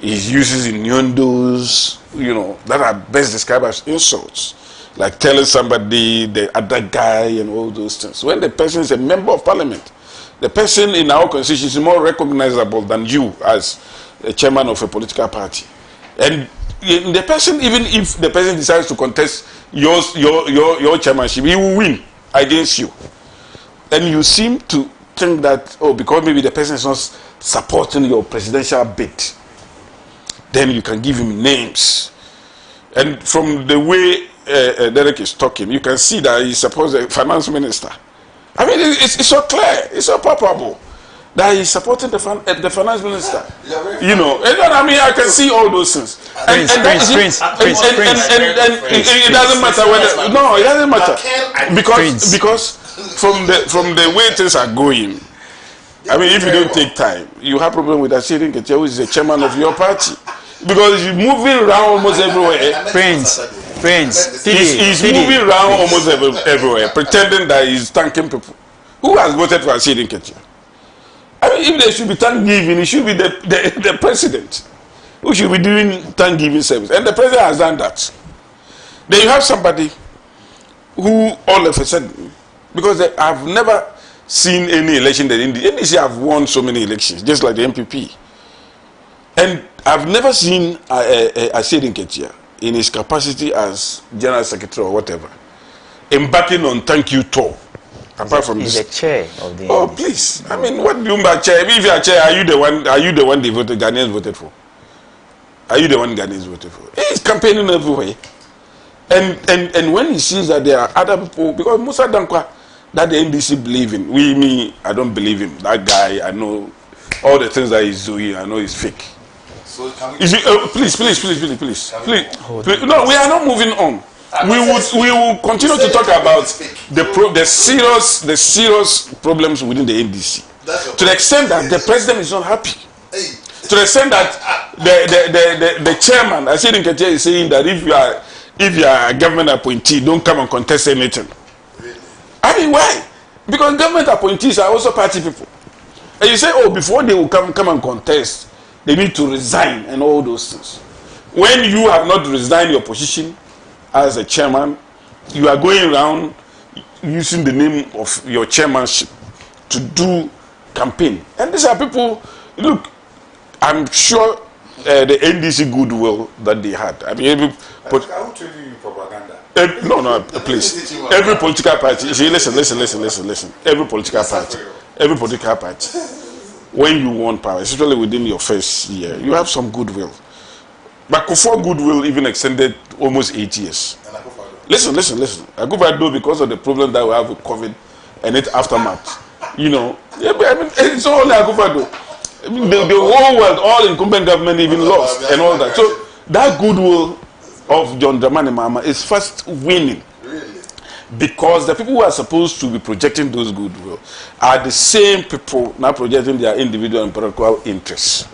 he uses innuendos, that are best described as insults, like telling somebody the other guy and all those things. When the person is a member of parliament, the person in our constitution is more recognizable than you as a chairman of a political party. And the person, even if the person decides to contest your chairmanship, he will win against you. And you seem to think that, because maybe the person is not supporting your presidential bid, then you can give him names. And from the way Derek is talking, you can see that he's supposed to be a finance minister. It's so clear, it's so palpable that he's supporting the finance minister. I can see all those things. Prince. It doesn't matter whether. No, it doesn't matter because from the way things are going, if you don't take time, you have problem with Ashiri Nketia, who is the chairman of your party, because you're moving around almost everywhere. He's moving around almost everywhere, pretending that he's thanking people. Who has voted for Ashiri Nketia? If there should be thanksgiving, it should be the president who should be doing thanksgiving service, and the president has done that. Then you have somebody who all of a sudden, because I've never seen any election that in the NDC have won so many elections, just like the MPP. And I've never seen Ashiri Nketia in his capacity as general secretary or whatever embarking on thank you tour. Apart from this, the chair of the. Oh, please! What do you mean by chair? If you are chair, are you the one they voted? Ghanaians voted for? Are you the one Ghanaians voted for? He's campaigning everywhere, and when he sees that there are other people, because Musa Dankwa, that the NDC believe in, I don't believe him. That guy, I know all the things that he's doing. I know he's fake. So please. No, we are not moving on. We will continue to talk about the serious problems within the NDC, to the extent that the president is not happy, to the extent that the chairman, Ashiri Nketia, is saying that if you are a government appointee, don't come and contest anything. Why? Because government appointees are also party people, and you say, before they will come and contest, they need to resign and all those things. When you have not resigned your position as a chairman, you are going around using the name of your chairmanship to do campaign. And these are people, look, I'm sure the NDC goodwill that they had. No, please. Every political party, listen. Every political party, when you want power, especially within your first year, you have some goodwill. But Kufuor goodwill even extended almost 8 years. Listen. Akufo-Addo, because of the problem that we have with COVID and its aftermath, it's only Akufo-Addo. the whole world, all incumbent government even lost and all that. So that goodwill of John Dramani Mahama is first winning. Really? Because the people who are supposed to be projecting those goodwill are the same people now projecting their individual and political interests.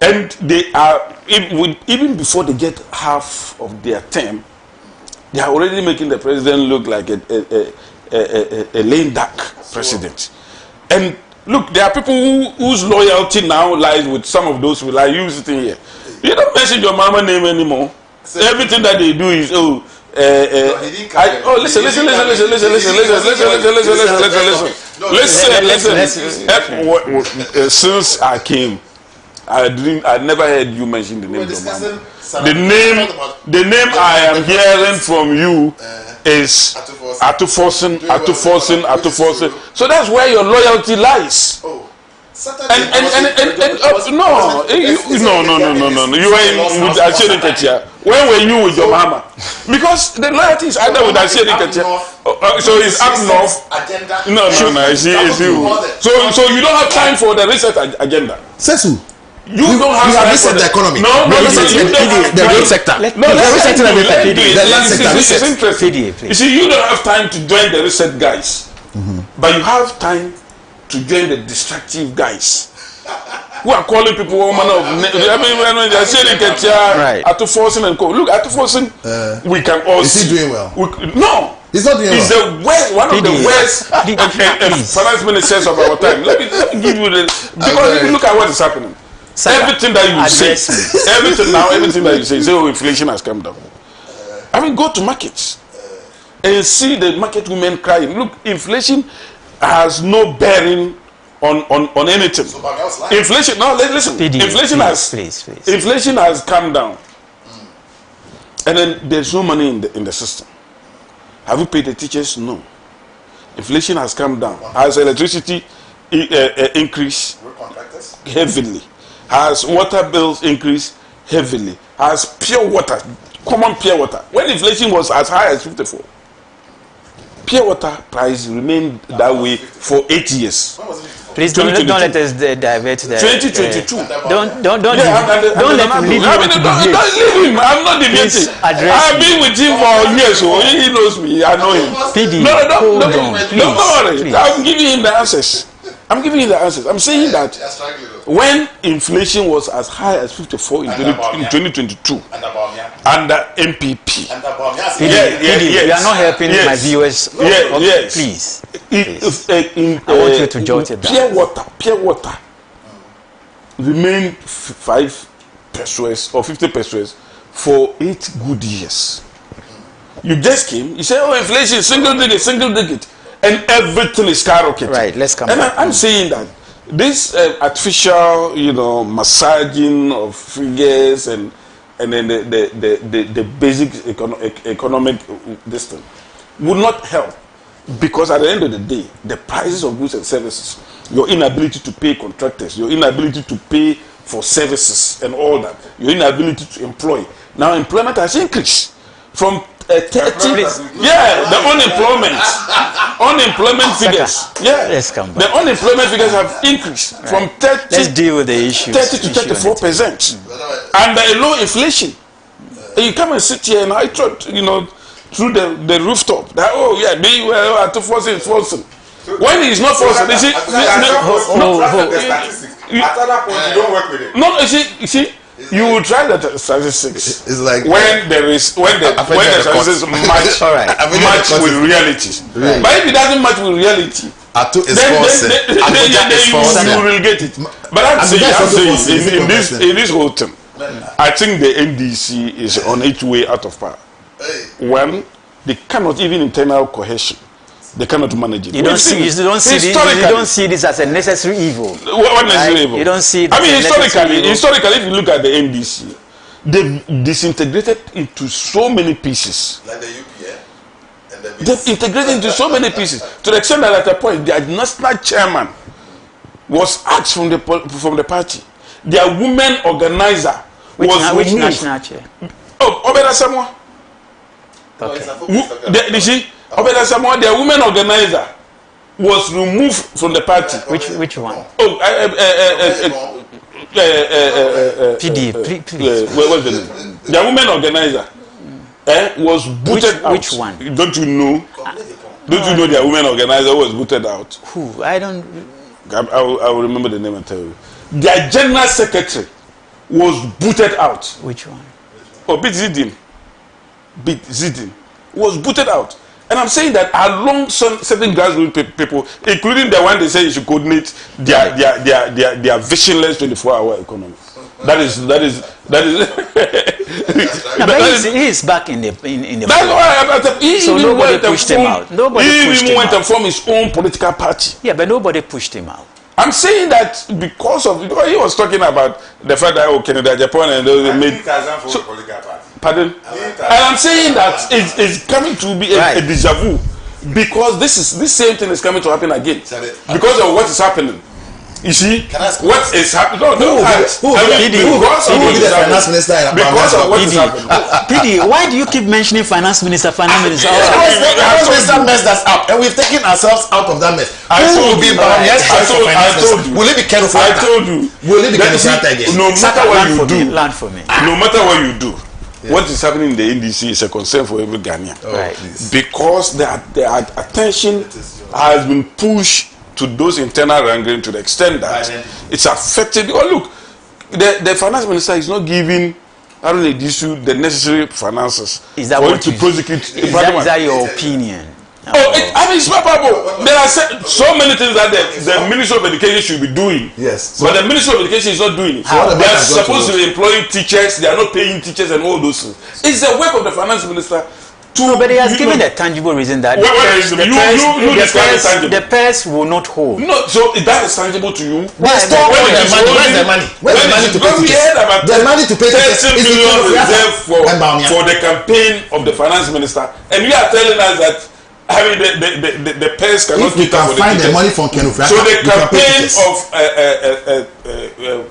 And they are, even before they get half of their term, they are already making the president look like a lame duck president. And look, there are people whose loyalty now lies with some of those who like you sitting here. You don't mention your mama name anymore. Everything that they do is listen. Since I came, I never heard you mention the name of your mama. The name I am hearing from you is Atufosin. So that's where your loyalty lies. No. You were with Asheri Ketia. When were you with your mama? Because the loyalty is either with Asheri Ketia. So it's up north. No. It's you. So you don't have time for the research agenda. Sesu. You don't have reset the economy. The real sector. It's interesting. You see, you don't have time to join the reset guys, but you have time to join the destructive guys who are calling people all manner of names. I mean, they're saying Atufosin and co. Look, Atufosin, we can all Is see. he doing well? No. He's not doing He's well. the worst, one of the worst finance ministers of our time. Let me give you the, because if you look at what is happening. Everything that you say, everything that you say, oh, inflation has come down. I mean, go to markets and see the market women crying. Look, inflation has no bearing on anything. Inflation, no, listen. Inflation has come down, and then there's no money in the system. Have you paid the teachers? No. Inflation has come down. Has electricity increased heavily? Has water bills increased heavily? Has pure water, common pure water, when inflation was as high as 54, pure water price remained that way for 8 years. Please don't let us divert the 2022. Don't let him lead you. Don't leave him. I'm not debating. I've been with him for years, so he knows me. I know him. PD, don't worry. I'm giving him the answers. I'm saying that when inflation was as high as 54 in 2022 under MPP, you are not helping my viewers. Please. I want you to jot it down. Pure water remained 5 pesos or 50 pesos for 8 good years. You just came, you say, oh, inflation, single digit. And everything is skyrocketing. Right, let's come back. And I'm saying that this artificial, massaging of figures and then the basic economic distance would not help, because at the end of the day, the prices of goods and services, your inability to pay contractors, your inability to pay for services and all that, your inability to employ. Now employment has increased from 30, the unemployment figures. Let's come back. The unemployment figures have increased from 30. Let's deal with the issues. 30 to 34%, and a low inflation. And you come and sit here, and I thought, through the rooftop that they were to force it. When he's not forcing, you see. At that point, you don't work with it. No, you see. You will try the statistics. It's like when the statistics match with reality. Right. But if it doesn't match with reality, then you will get it. But I'm saying in this whole thing, I think the NDC is on its way out of power. When they cannot even internal cohesion. They cannot manage it. You don't see this as a necessary evil. What necessary evil? You don't see it. I mean, historically, if you look at the NDC, they've disintegrated into so many pieces. Like the UPA. They've integrated into so many pieces to the extent that at a point, their national chairman was axed from the party. Their women organizer was which national chair? Oh, Obeda Samoa. Okay. You see? Obeda Samoa, their women organizer was removed from the party. Which one? Oh, PD. What's the name? The women organizer was booted out. Which one? Don't you know? Don't you know the women organizer was booted out? Who? I don't. I will remember the name and tell you. Their general secretary was booted out. Which one? Oh, Bit Zidin was booted out. And I'm saying that along certain grassroots people, including the one they say you should coordinate their visionless 24-hour economy. That is. He is back in the. That's why so nobody pushed him out. He even went and formed his own political party. Yeah, but nobody pushed him out. I'm saying that because he was talking about the fact that Canada, Japan, and those made. Pardon? And I'm saying that it's coming to be a deja vu because this same thing is coming to happen again because of what is happening. You see, what is happening? Because of what is happening. PD, why do you keep mentioning finance minister? Finance minister messed us up, and we've taken ourselves out of that mess. I told you. Will it be careful? I told you. Will it be careful again? No matter what you do, land for me. No matter what you do, what is happening in the NDC is a concern for every Ghanaian. Because the attention has been pushed to those internal wrangling to the extent that it's affected. Oh, look, the finance minister is not giving issue the necessary finances for him to prosecute. Is that your opinion? It's palpable. There are so many things that the Ministry of Education should be doing. Yes. But the Ministry of Education is not doing it. They are supposed to be employing teachers. They are not paying teachers and all those things. It's the work of the finance minister. But he has given a tangible reason that the pairs will not hold. No, so that is tangible to you. Where's the money? Where's the money to pay tickets? The money to pay tickets is reserved for the campaign of the finance minister, and you are telling us that the pairs cannot if we can find the money from Kenufraka. So the campaign of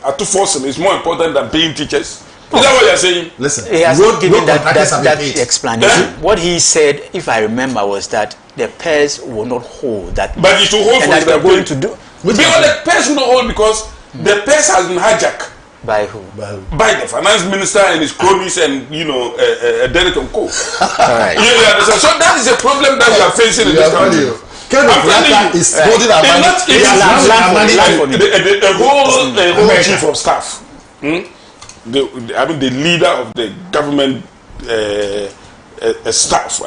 Atufosin is more important than paying teachers. Is that what you're saying? Listen, he has not given that explanation. What he said, if I remember, was that the pairs will not hold that. But it should hold and for that we are going to do. Because the pairs will not hold because the pairs has been hijacked. By who? By the finance minister and his cronies and Derek and Co. Right. So that is a problem that we are facing in this country. Kenufraka is holding our money. The whole chief of staff. The leader of the government staff,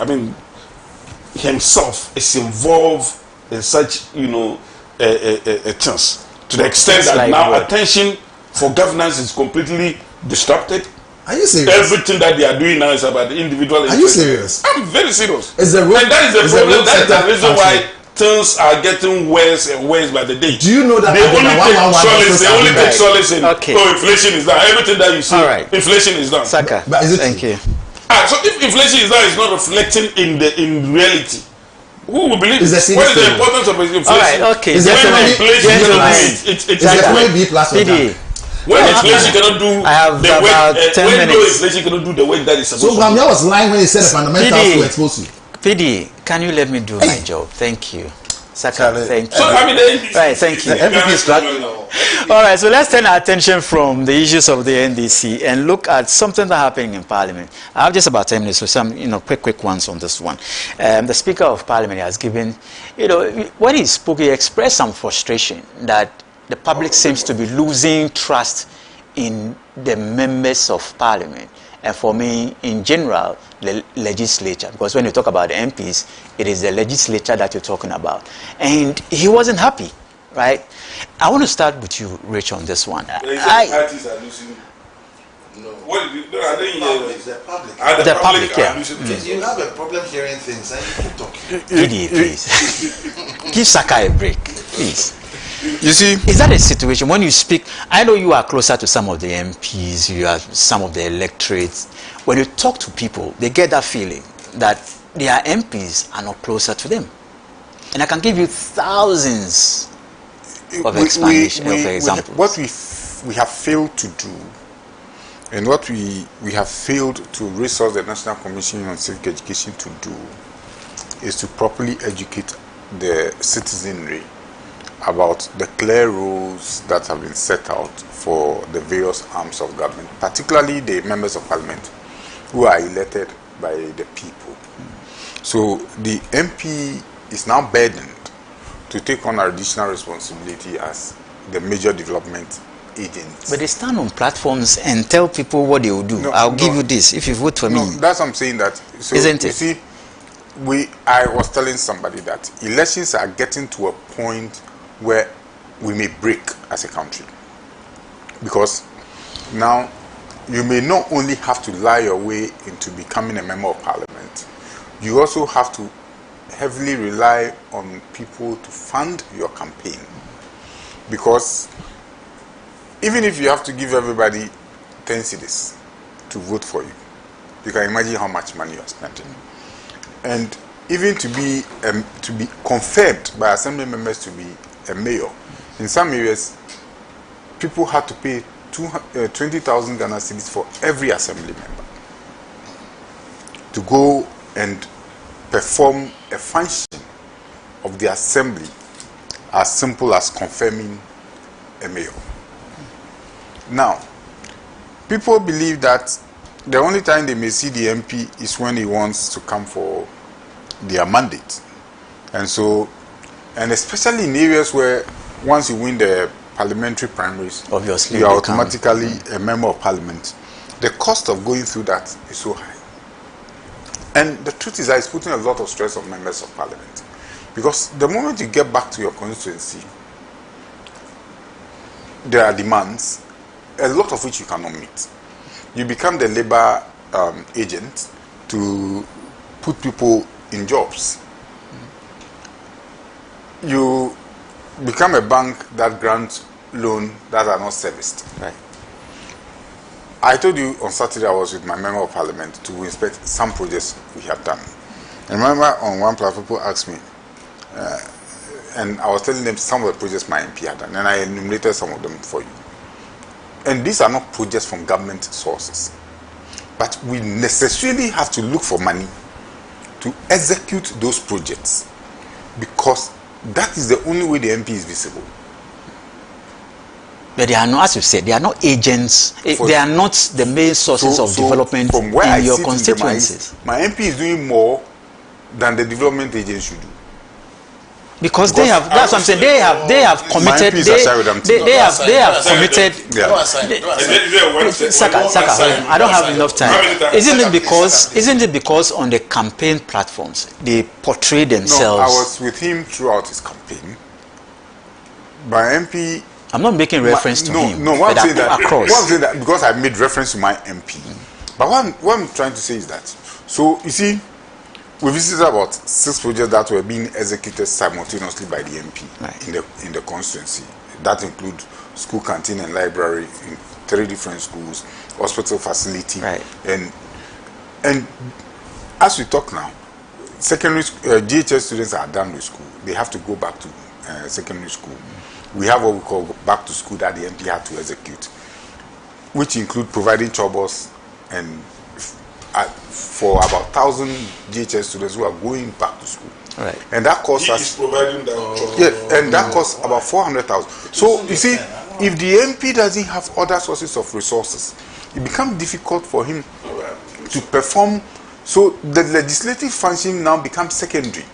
himself is involved in such, a chance to the extent that now attention for governance is completely disrupted. Are you serious? Everything that they are doing now is about the individual interest. Are you serious? I'm very serious. And that is the problem. That is the reason why things are getting worse and worse by the day. Do you know that they only take solace in inflation is down. Everything that you see, inflation is down. Saka, thank you. So if inflation is down, it's not reflecting in reality. Who will believe? What is the importance of inflation? All right, okay. Is when inflation cannot do the work, inflation cannot do the work that is supposed to do. So Gamia was lying when he said the fundamentals to expose you. PD, can you let me do my job? Thank you. Saka, thank you. So, right, thank you. All right, so let's turn our attention from the issues of the NDC and look at something that's happening in Parliament. I have just about 10 minutes, so some quick ones on this one. The Speaker of Parliament has given, when he spoke, he expressed some frustration that the public seems to be losing trust in the members of Parliament. And for me, in general, the legislature, because when you talk about the MPs, it is the legislature that you're talking about. And he wasn't happy, right? I want to start with you, Rich, on this one. Parties are losing. No. What did you, I didn't the public. The public, yeah. You have a problem hearing things and you keep talking. PD, please. Give Saka a break, please. You see, is that a situation when you speak? I know you are closer to some of the MPs, you are some of the electorates. When you talk to people, they get that feeling that their MPs are not closer to them. And I can give you thousands of examples. What we have failed to do, and what we have failed to resource the National Commission on Civic Education to do, is to properly educate the citizenry about the clear rules that have been set out for the various arms of government, particularly the members of parliament who are elected by the people. So the MP is now burdened to take on additional responsibility as the major development agent. But they stand on platforms and tell people what they will do. I'll give you this if you vote for me. That's what I'm saying. That so isn't it? You see, I was telling somebody that elections are getting to a point where we may break as a country, because now you may not only have to lie your way into becoming a member of parliament, you also have to heavily rely on people to fund your campaign. Because even if you have to give everybody 10 cedis to vote for you, you can imagine how much money you are spending. And even to be confirmed by assembly members to be a mayor, in some areas, people had to pay 20,000 Ghana cedis for every assembly member to go and perform a function of the assembly as simple as confirming a mayor. Now, people believe that the only time they may see the MP is when he wants to come for their mandate. And so, and especially in areas where once you win the parliamentary primaries, obviously you are automatically a member of parliament. The cost of going through that is so high. And the truth is that it's putting a lot of stress on members of parliament. Because the moment you get back to your constituency, there are demands, a lot of which you cannot meet. You become the labor agent to put people in jobs. You become a bank that grants loans that are not serviced. Right. I told you on Saturday I was with my member of parliament to inspect some projects we have done. And remember on one platform people asked me, and I was telling them some of the projects my MP had done, and I enumerated some of them for you. And these are not projects from government sources. But we necessarily have to look for money to execute those projects, because that is the only way the MP is visible. But they are not, as you said, they are not agents. They are not the main sources of development from where in I your sit constituencies. My MP is doing more than the development agents should do. Because they have, that's what I'm saying, they have committed, they have committed. Saka, I don't have enough time. Isn't it because on the campaign platforms they portray themselves? No, I was with him throughout his campaign. My MP, I'm not making reference to him. No, what I'm saying that because I made reference to my MP. But what I'm trying to say is that, so you see, we visited about 6 projects that were being executed simultaneously by the MP in the constituency. That include school canteen and library in 3 different schools, hospital facility, and as we talk now, secondary GHS students are done with school. They have to go back to secondary school. We have what we call back to school that the MP had to execute, which include providing chobos and for about 1,000 GHS students who are going back to school. Right. And that costs us. Providing that Yeah, and that costs about 400,000. So you see, if the MP doesn't have other sources of resources, it becomes difficult for him to perform. So the legislative function now becomes secondary,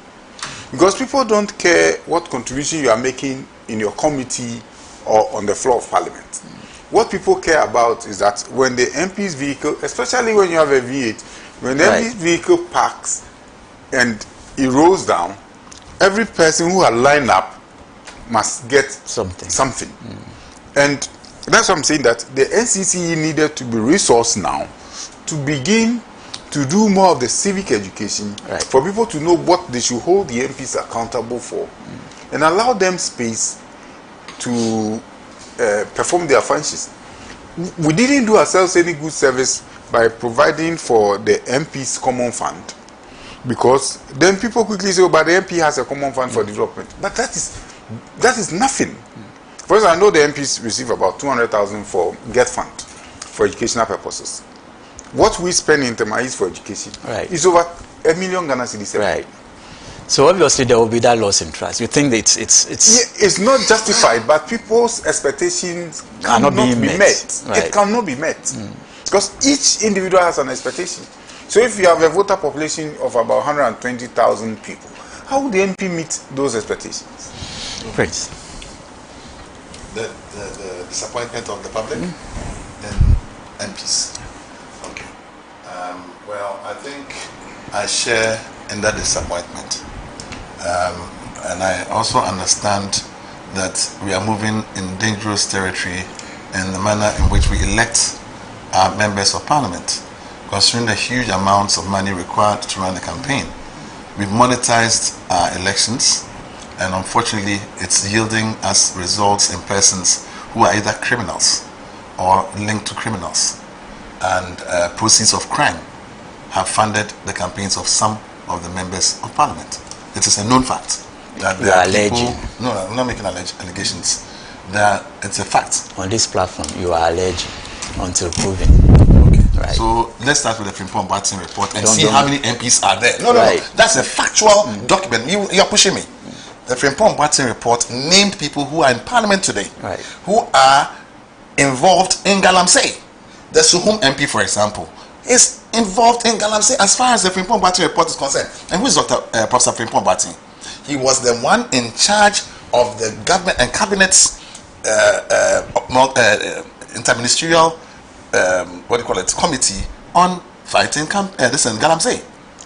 because people don't care what contribution you are making in your committee or on the floor of parliament. What people care about is that when the MP's vehicle, especially when you have a V8, when the MP's vehicle parks and it rolls down, every person who has lined up must get something. And that's what I'm saying, that the NCCE needed to be resourced now to begin to do more of the civic education for people to know what they should hold the MPs accountable for, and allow them space to perform their functions. We didn't do ourselves any good service by providing for the MP's common fund, because then people quickly say, oh, but the MP has a common fund for development. But that is nothing. For instance, I know the MPs receive about 200,000 for GET fund for educational purposes. What we spend in Temais for education is over 1 million Ghana cedis. So obviously there will be that loss in trust. You think that it's not justified, but people's expectations cannot be met. Right. It cannot be met because each individual has an expectation. So if you have a voter population of about 120,000 people, how would the MP meet those expectations? Prince. The disappointment of the public in MPs. Okay. Well, I think I share in that disappointment. And I also understand that we are moving in dangerous territory in the manner in which we elect our members of parliament, considering the huge amounts of money required to run a campaign. We've monetized our elections, and unfortunately it's yielding us results in persons who are either criminals or linked to criminals, and proceeds of crime have funded the campaigns of some of the members of parliament. It is a known fact that there are people. No, I'm not making allegations. It's a fact. On this platform, you are alleged until proven. Okay. Right. So let's start with the Frimpong Boateng report and see how many MPs are there. No. That's a factual document. You're pushing me. The Frimpong Boateng report named people who are in parliament today, who are involved in Galamsey. The Suhum MP, for example, is involved in Galamsey as far as the Frimpong Boateng report is concerned. And who is Professor Frimpong Boateng? He was the one in charge of the government and cabinet's interministerial committee on fighting Galamsey.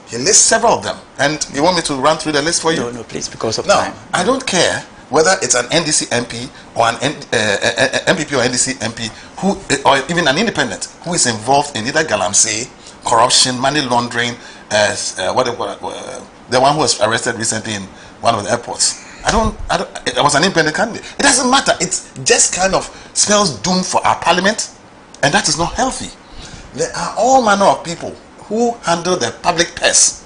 He lists several of them, and you want me to run through the list for you? No, please, because of time. I don't care whether it's an NDC MP or an MPP or NDC MP or even an independent who is involved in either Galamsey, corruption, money laundering, the one who was arrested recently in one of the airports. I was an independent candidate. It doesn't matter. It just kind of spells doom for our parliament, and that is not healthy. There are all manner of people who handle the public purse,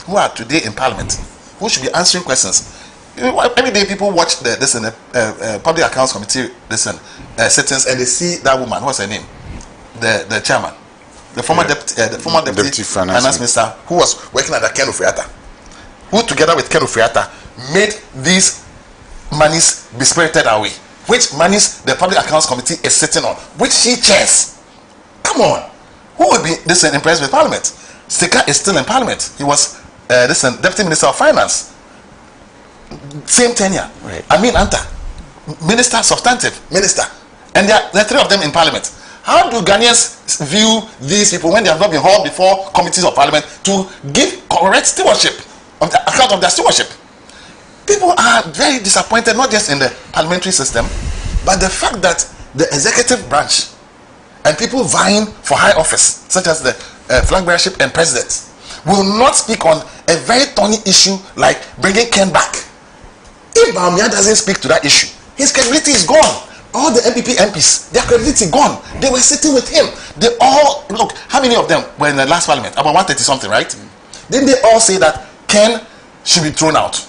who are today in parliament, who should be answering questions. Every day people watch the public accounts committee sittings, and they see that woman. What's her name? The chairman, the former deputy finance minister, who was working under Ken Ofriatta, who together with Ken Ofriatta made these monies be spirited away, which monies the public accounts committee is sitting on, which she chairs. Come on, who would be impressed with parliament? Sika is still in parliament. He was deputy minister of finance, same tenure. Right. Amin Anta, minister, substantive minister, and there are three of them in parliament. How do Ghanaians view these people when they have not been hauled before committees of parliament to give correct stewardship of the account of their stewardship? People are very disappointed, not just in the parliamentary system, but the fact that the executive branch and people vying for high office, such as the flag bearership and president, will not speak on a very thorny issue like bringing Ken back. If Bawumia doesn't speak to that issue, his credibility is gone. All the MPs, their credibility gone. They were sitting with him. They all, look, how many of them were in the last parliament? About 130 something, right? Didn't they all say that Ken should be thrown out?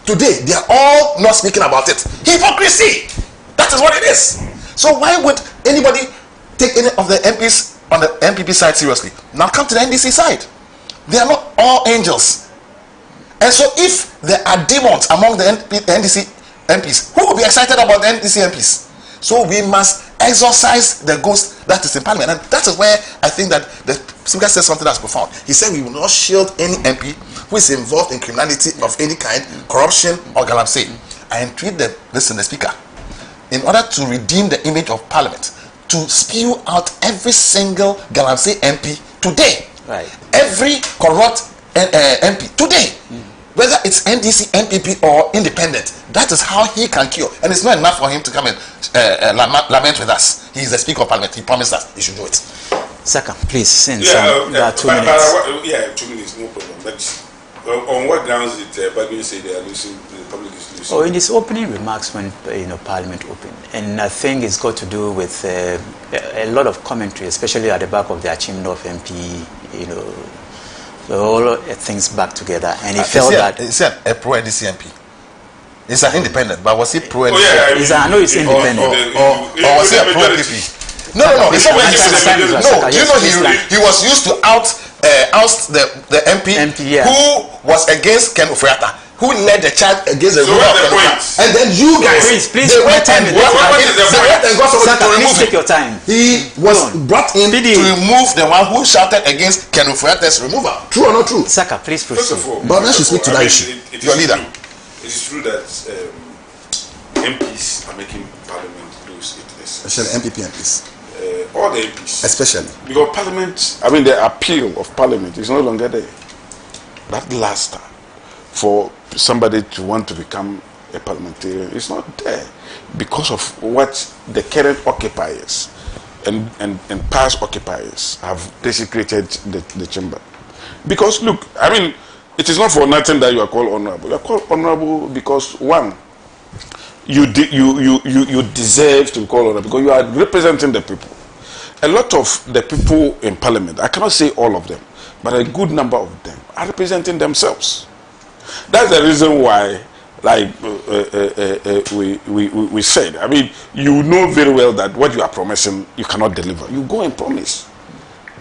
Today, they are all not speaking about it. Hypocrisy! That is what it is. So why would anybody take any of the MPs on the MPP side seriously? Now come to the NDC side. They are not all angels. And so if there are demons among the NDC MPs, who will be excited about the NDC MPs? So we must exorcise the ghost that is in parliament. And that is where I think that the speaker said something that's profound. He said we will not shield any MP who is involved in criminality of any kind, corruption or Galamsey. I entreat the speaker, in order to redeem the image of parliament, to spew out every single Galamsey MP today. Right. Every corrupt MP today. Whether it's NDC, MPP or independent, that is how he can cure. And it's not enough for him to come and lament with us. He is the Speaker of Parliament. He promised us he should do it. Saka, please, since there are 2 minutes. 2 minutes, no problem. But on what grounds did Bagui say they are losing, the public is losing? Oh, in his opening remarks when Parliament opened, and I think it's got to do with a lot of commentary, especially at the back of the Achim North MP, so all things back together, and he felt that he's a pro NDC MP. He's an independent, but was he pro NDC? I know he's independent. Or was he a pro NDP? No. It's not. No, you know he was used to out oust the MP, yeah, who was against Ken Ofori-Atta, who led the charge against the So ruler what's the of point? and then you guys, please, they went time and is got what is the point? somebody to please remove take him. your time. He was brought in PD. to remove the one who shouted against Ken Ofori-Atta's removal. True or not true? Saka, please First proceed. of all, But let's speak to that issue. Your leader. It is true that MPs are making Parliament lose its Especially MPP MPs. all the MPs. Especially. Because Parliament, I mean, the appeal of Parliament is no longer there. That last time for somebody to want to become a parliamentarian is not there because of what the current occupiers and past occupiers have desecrated the chamber. Because look, I mean, it is not for nothing that you are called honorable. You are called honorable because one, you deserve to be called honorable because you are representing the people. A lot of the people in Parliament, I cannot say all of them, but a good number of them are representing themselves. That's the reason why, like we said, I mean, you know very well that what you are promising, you cannot deliver. You go and promise,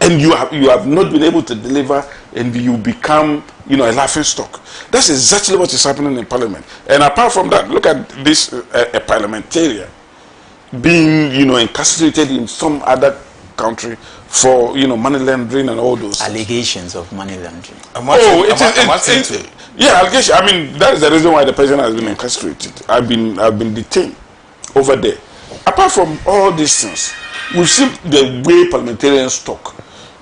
and you have not been able to deliver, and you become, a laughing stock. That's exactly what is happening in Parliament. And apart from that, look at this a parliamentarian being, incarcerated in some other country for money laundering and all those Allegations of money laundering. Allegation. I mean, that is the reason why the president has been incarcerated. I've been detained over there. Apart from all these things, we've seen the way parliamentarians talk.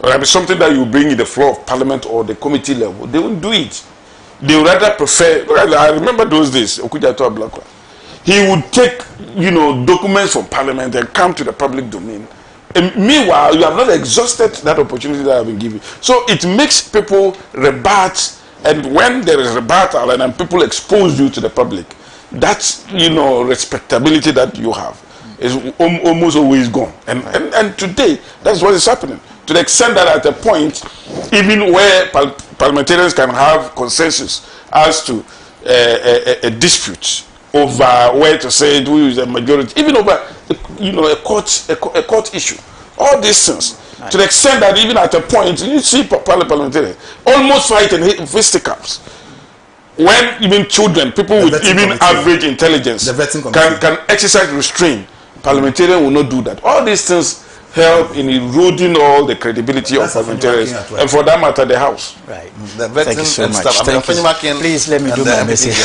I mean, something that you bring in the floor of Parliament or the committee level, they won't do it. They would rather prefer. I remember those days. Okujato Ablakwa. He would take documents from Parliament and come to the public domain. And meanwhile, you have not exhausted that opportunity that I've been given. So it makes people rebut, and when there is rebuttal and people expose you to the public, that's respectability that you have is almost always gone. And today, that's what is happening. To the extent that at a point, even where parliamentarians can have consensus as to a dispute over where to say who is a majority, even over a court issue, all these things. Right. To the extent that even at a point you see parliamentarians almost fighting fisticuffs. When even children, people with even average intelligence can exercise restraint, parliamentarians will not do that. All these things help in eroding all the credibility of parliamentarians, and for that matter, the House. Right. Thank you so much. Please let me do my message.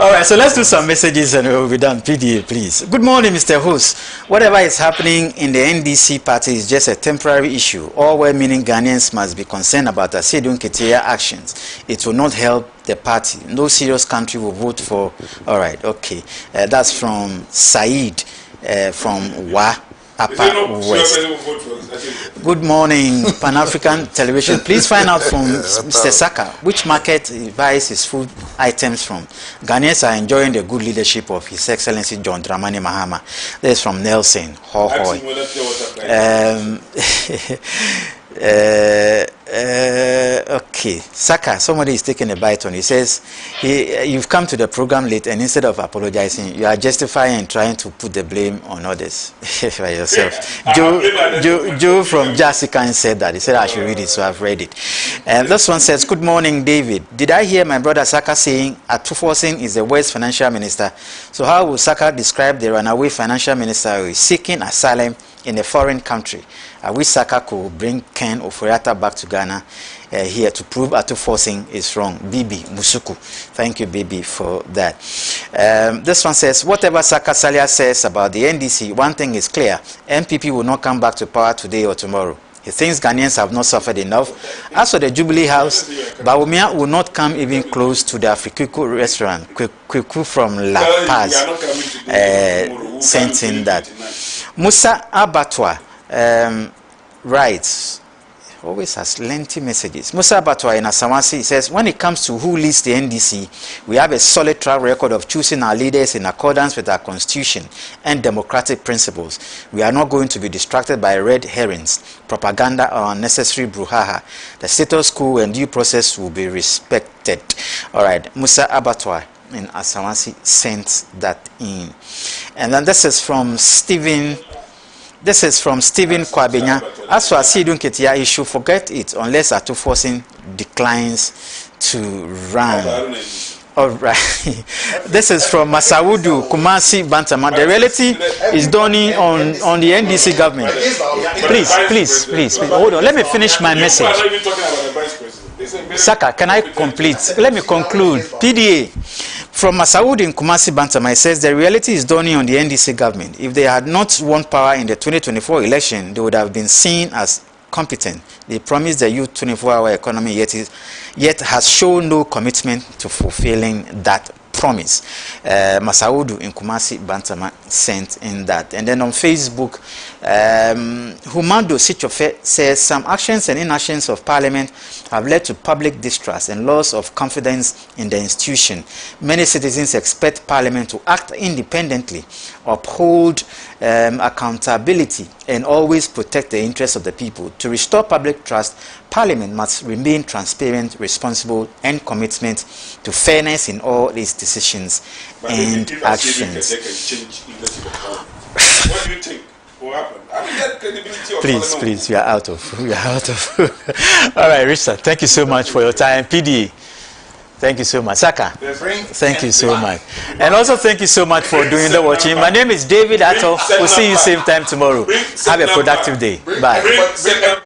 All right, so let's do some messages and we'll be done. PDA, please. Good morning, Mr. Host. Whatever is happening in the NDC party is just a temporary issue. All well-meaning Ghanaians must be concerned about Asedun Ketia actions. It will not help the party. No serious country will vote for. All right, okay. That's from Said from Wa. West. Good morning, Pan-African Television. Please find out from Mr. Saka which market he buys his food items from. Ghanaians are enjoying the good leadership of His Excellency John Dramani Mahama. This is from Nelson Hohoy. Okay, Saka, somebody is taking a bite on. He says, you've come to the program late, and instead of apologizing, you are justifying and trying to put the blame on others by yourself. Joe from Jessica said that. He said I should read it, so I've read it. And this one says, good morning, David. Did I hear my brother Saka saying Atuforsin is the worst financial minister? So how will Saka describe the runaway financial minister who is seeking asylum in a foreign country? I wish Saka could bring Ken Ofori-Atta back to Ghana here to prove Atuforsin is wrong. Bibi Musuku. Thank you, Bibi, for that. This one says, whatever Saka Salia says about the NDC, one thing is clear. MPP will not come back to power today or tomorrow. He thinks Ghanaians have not suffered enough. As for the Jubilee House, Bawumia will not come even close to the Afrikuku restaurant. Kwiku from La Paz sent in that. Musa Abatwa writes, always has lengthy messages. Musa Abatwa in Asawasi says, when it comes to who leads the NDC, we have a solid track record of choosing our leaders in accordance with our constitution and democratic principles. We are not going to be distracted by red herrings, propaganda, or unnecessary brouhaha. The status quo and due process will be respected. All right, Musa Abatwa in Asawasi sent that in. And then this is from Stephen This is from Stephen Kwabenya. As for Asidun Ketia, he should forget it unless Atufosin declines to run. All right. This is from Masawudu Kumasi Bantama. The reality is dawning on the NDC government. Please. Hold on. Let me finish my message. Saka, can I complete? Let me conclude. PDA. From Masaud in Kumasi Bantama, it says the reality is dawning on the NDC government. If they had not won power in the 2024 election, they would have been seen as competent. They promised the youth 24-hour economy, yet has shown no commitment to fulfilling that promise. Masaudu in Kumasi Bantama sent in that. And then on Facebook, Humando Sichofe says some actions and inactions of Parliament have led to public distrust and loss of confidence in the institution. Many citizens expect Parliament to act independently, uphold accountability, and always protect the interests of the people. To restore public trust, Parliament must remain transparent, responsible, and commitment to fairness in all its decisions and actions. What do you think will happen? I mean, that credibility of Please, we are out of. All right, Richard, thank you so much for your time. PD, thank you so much. Saka, thank you so much. And also thank you so much for doing the watching. My name is David Atto. We'll see you same time tomorrow. Have a productive day. Bye.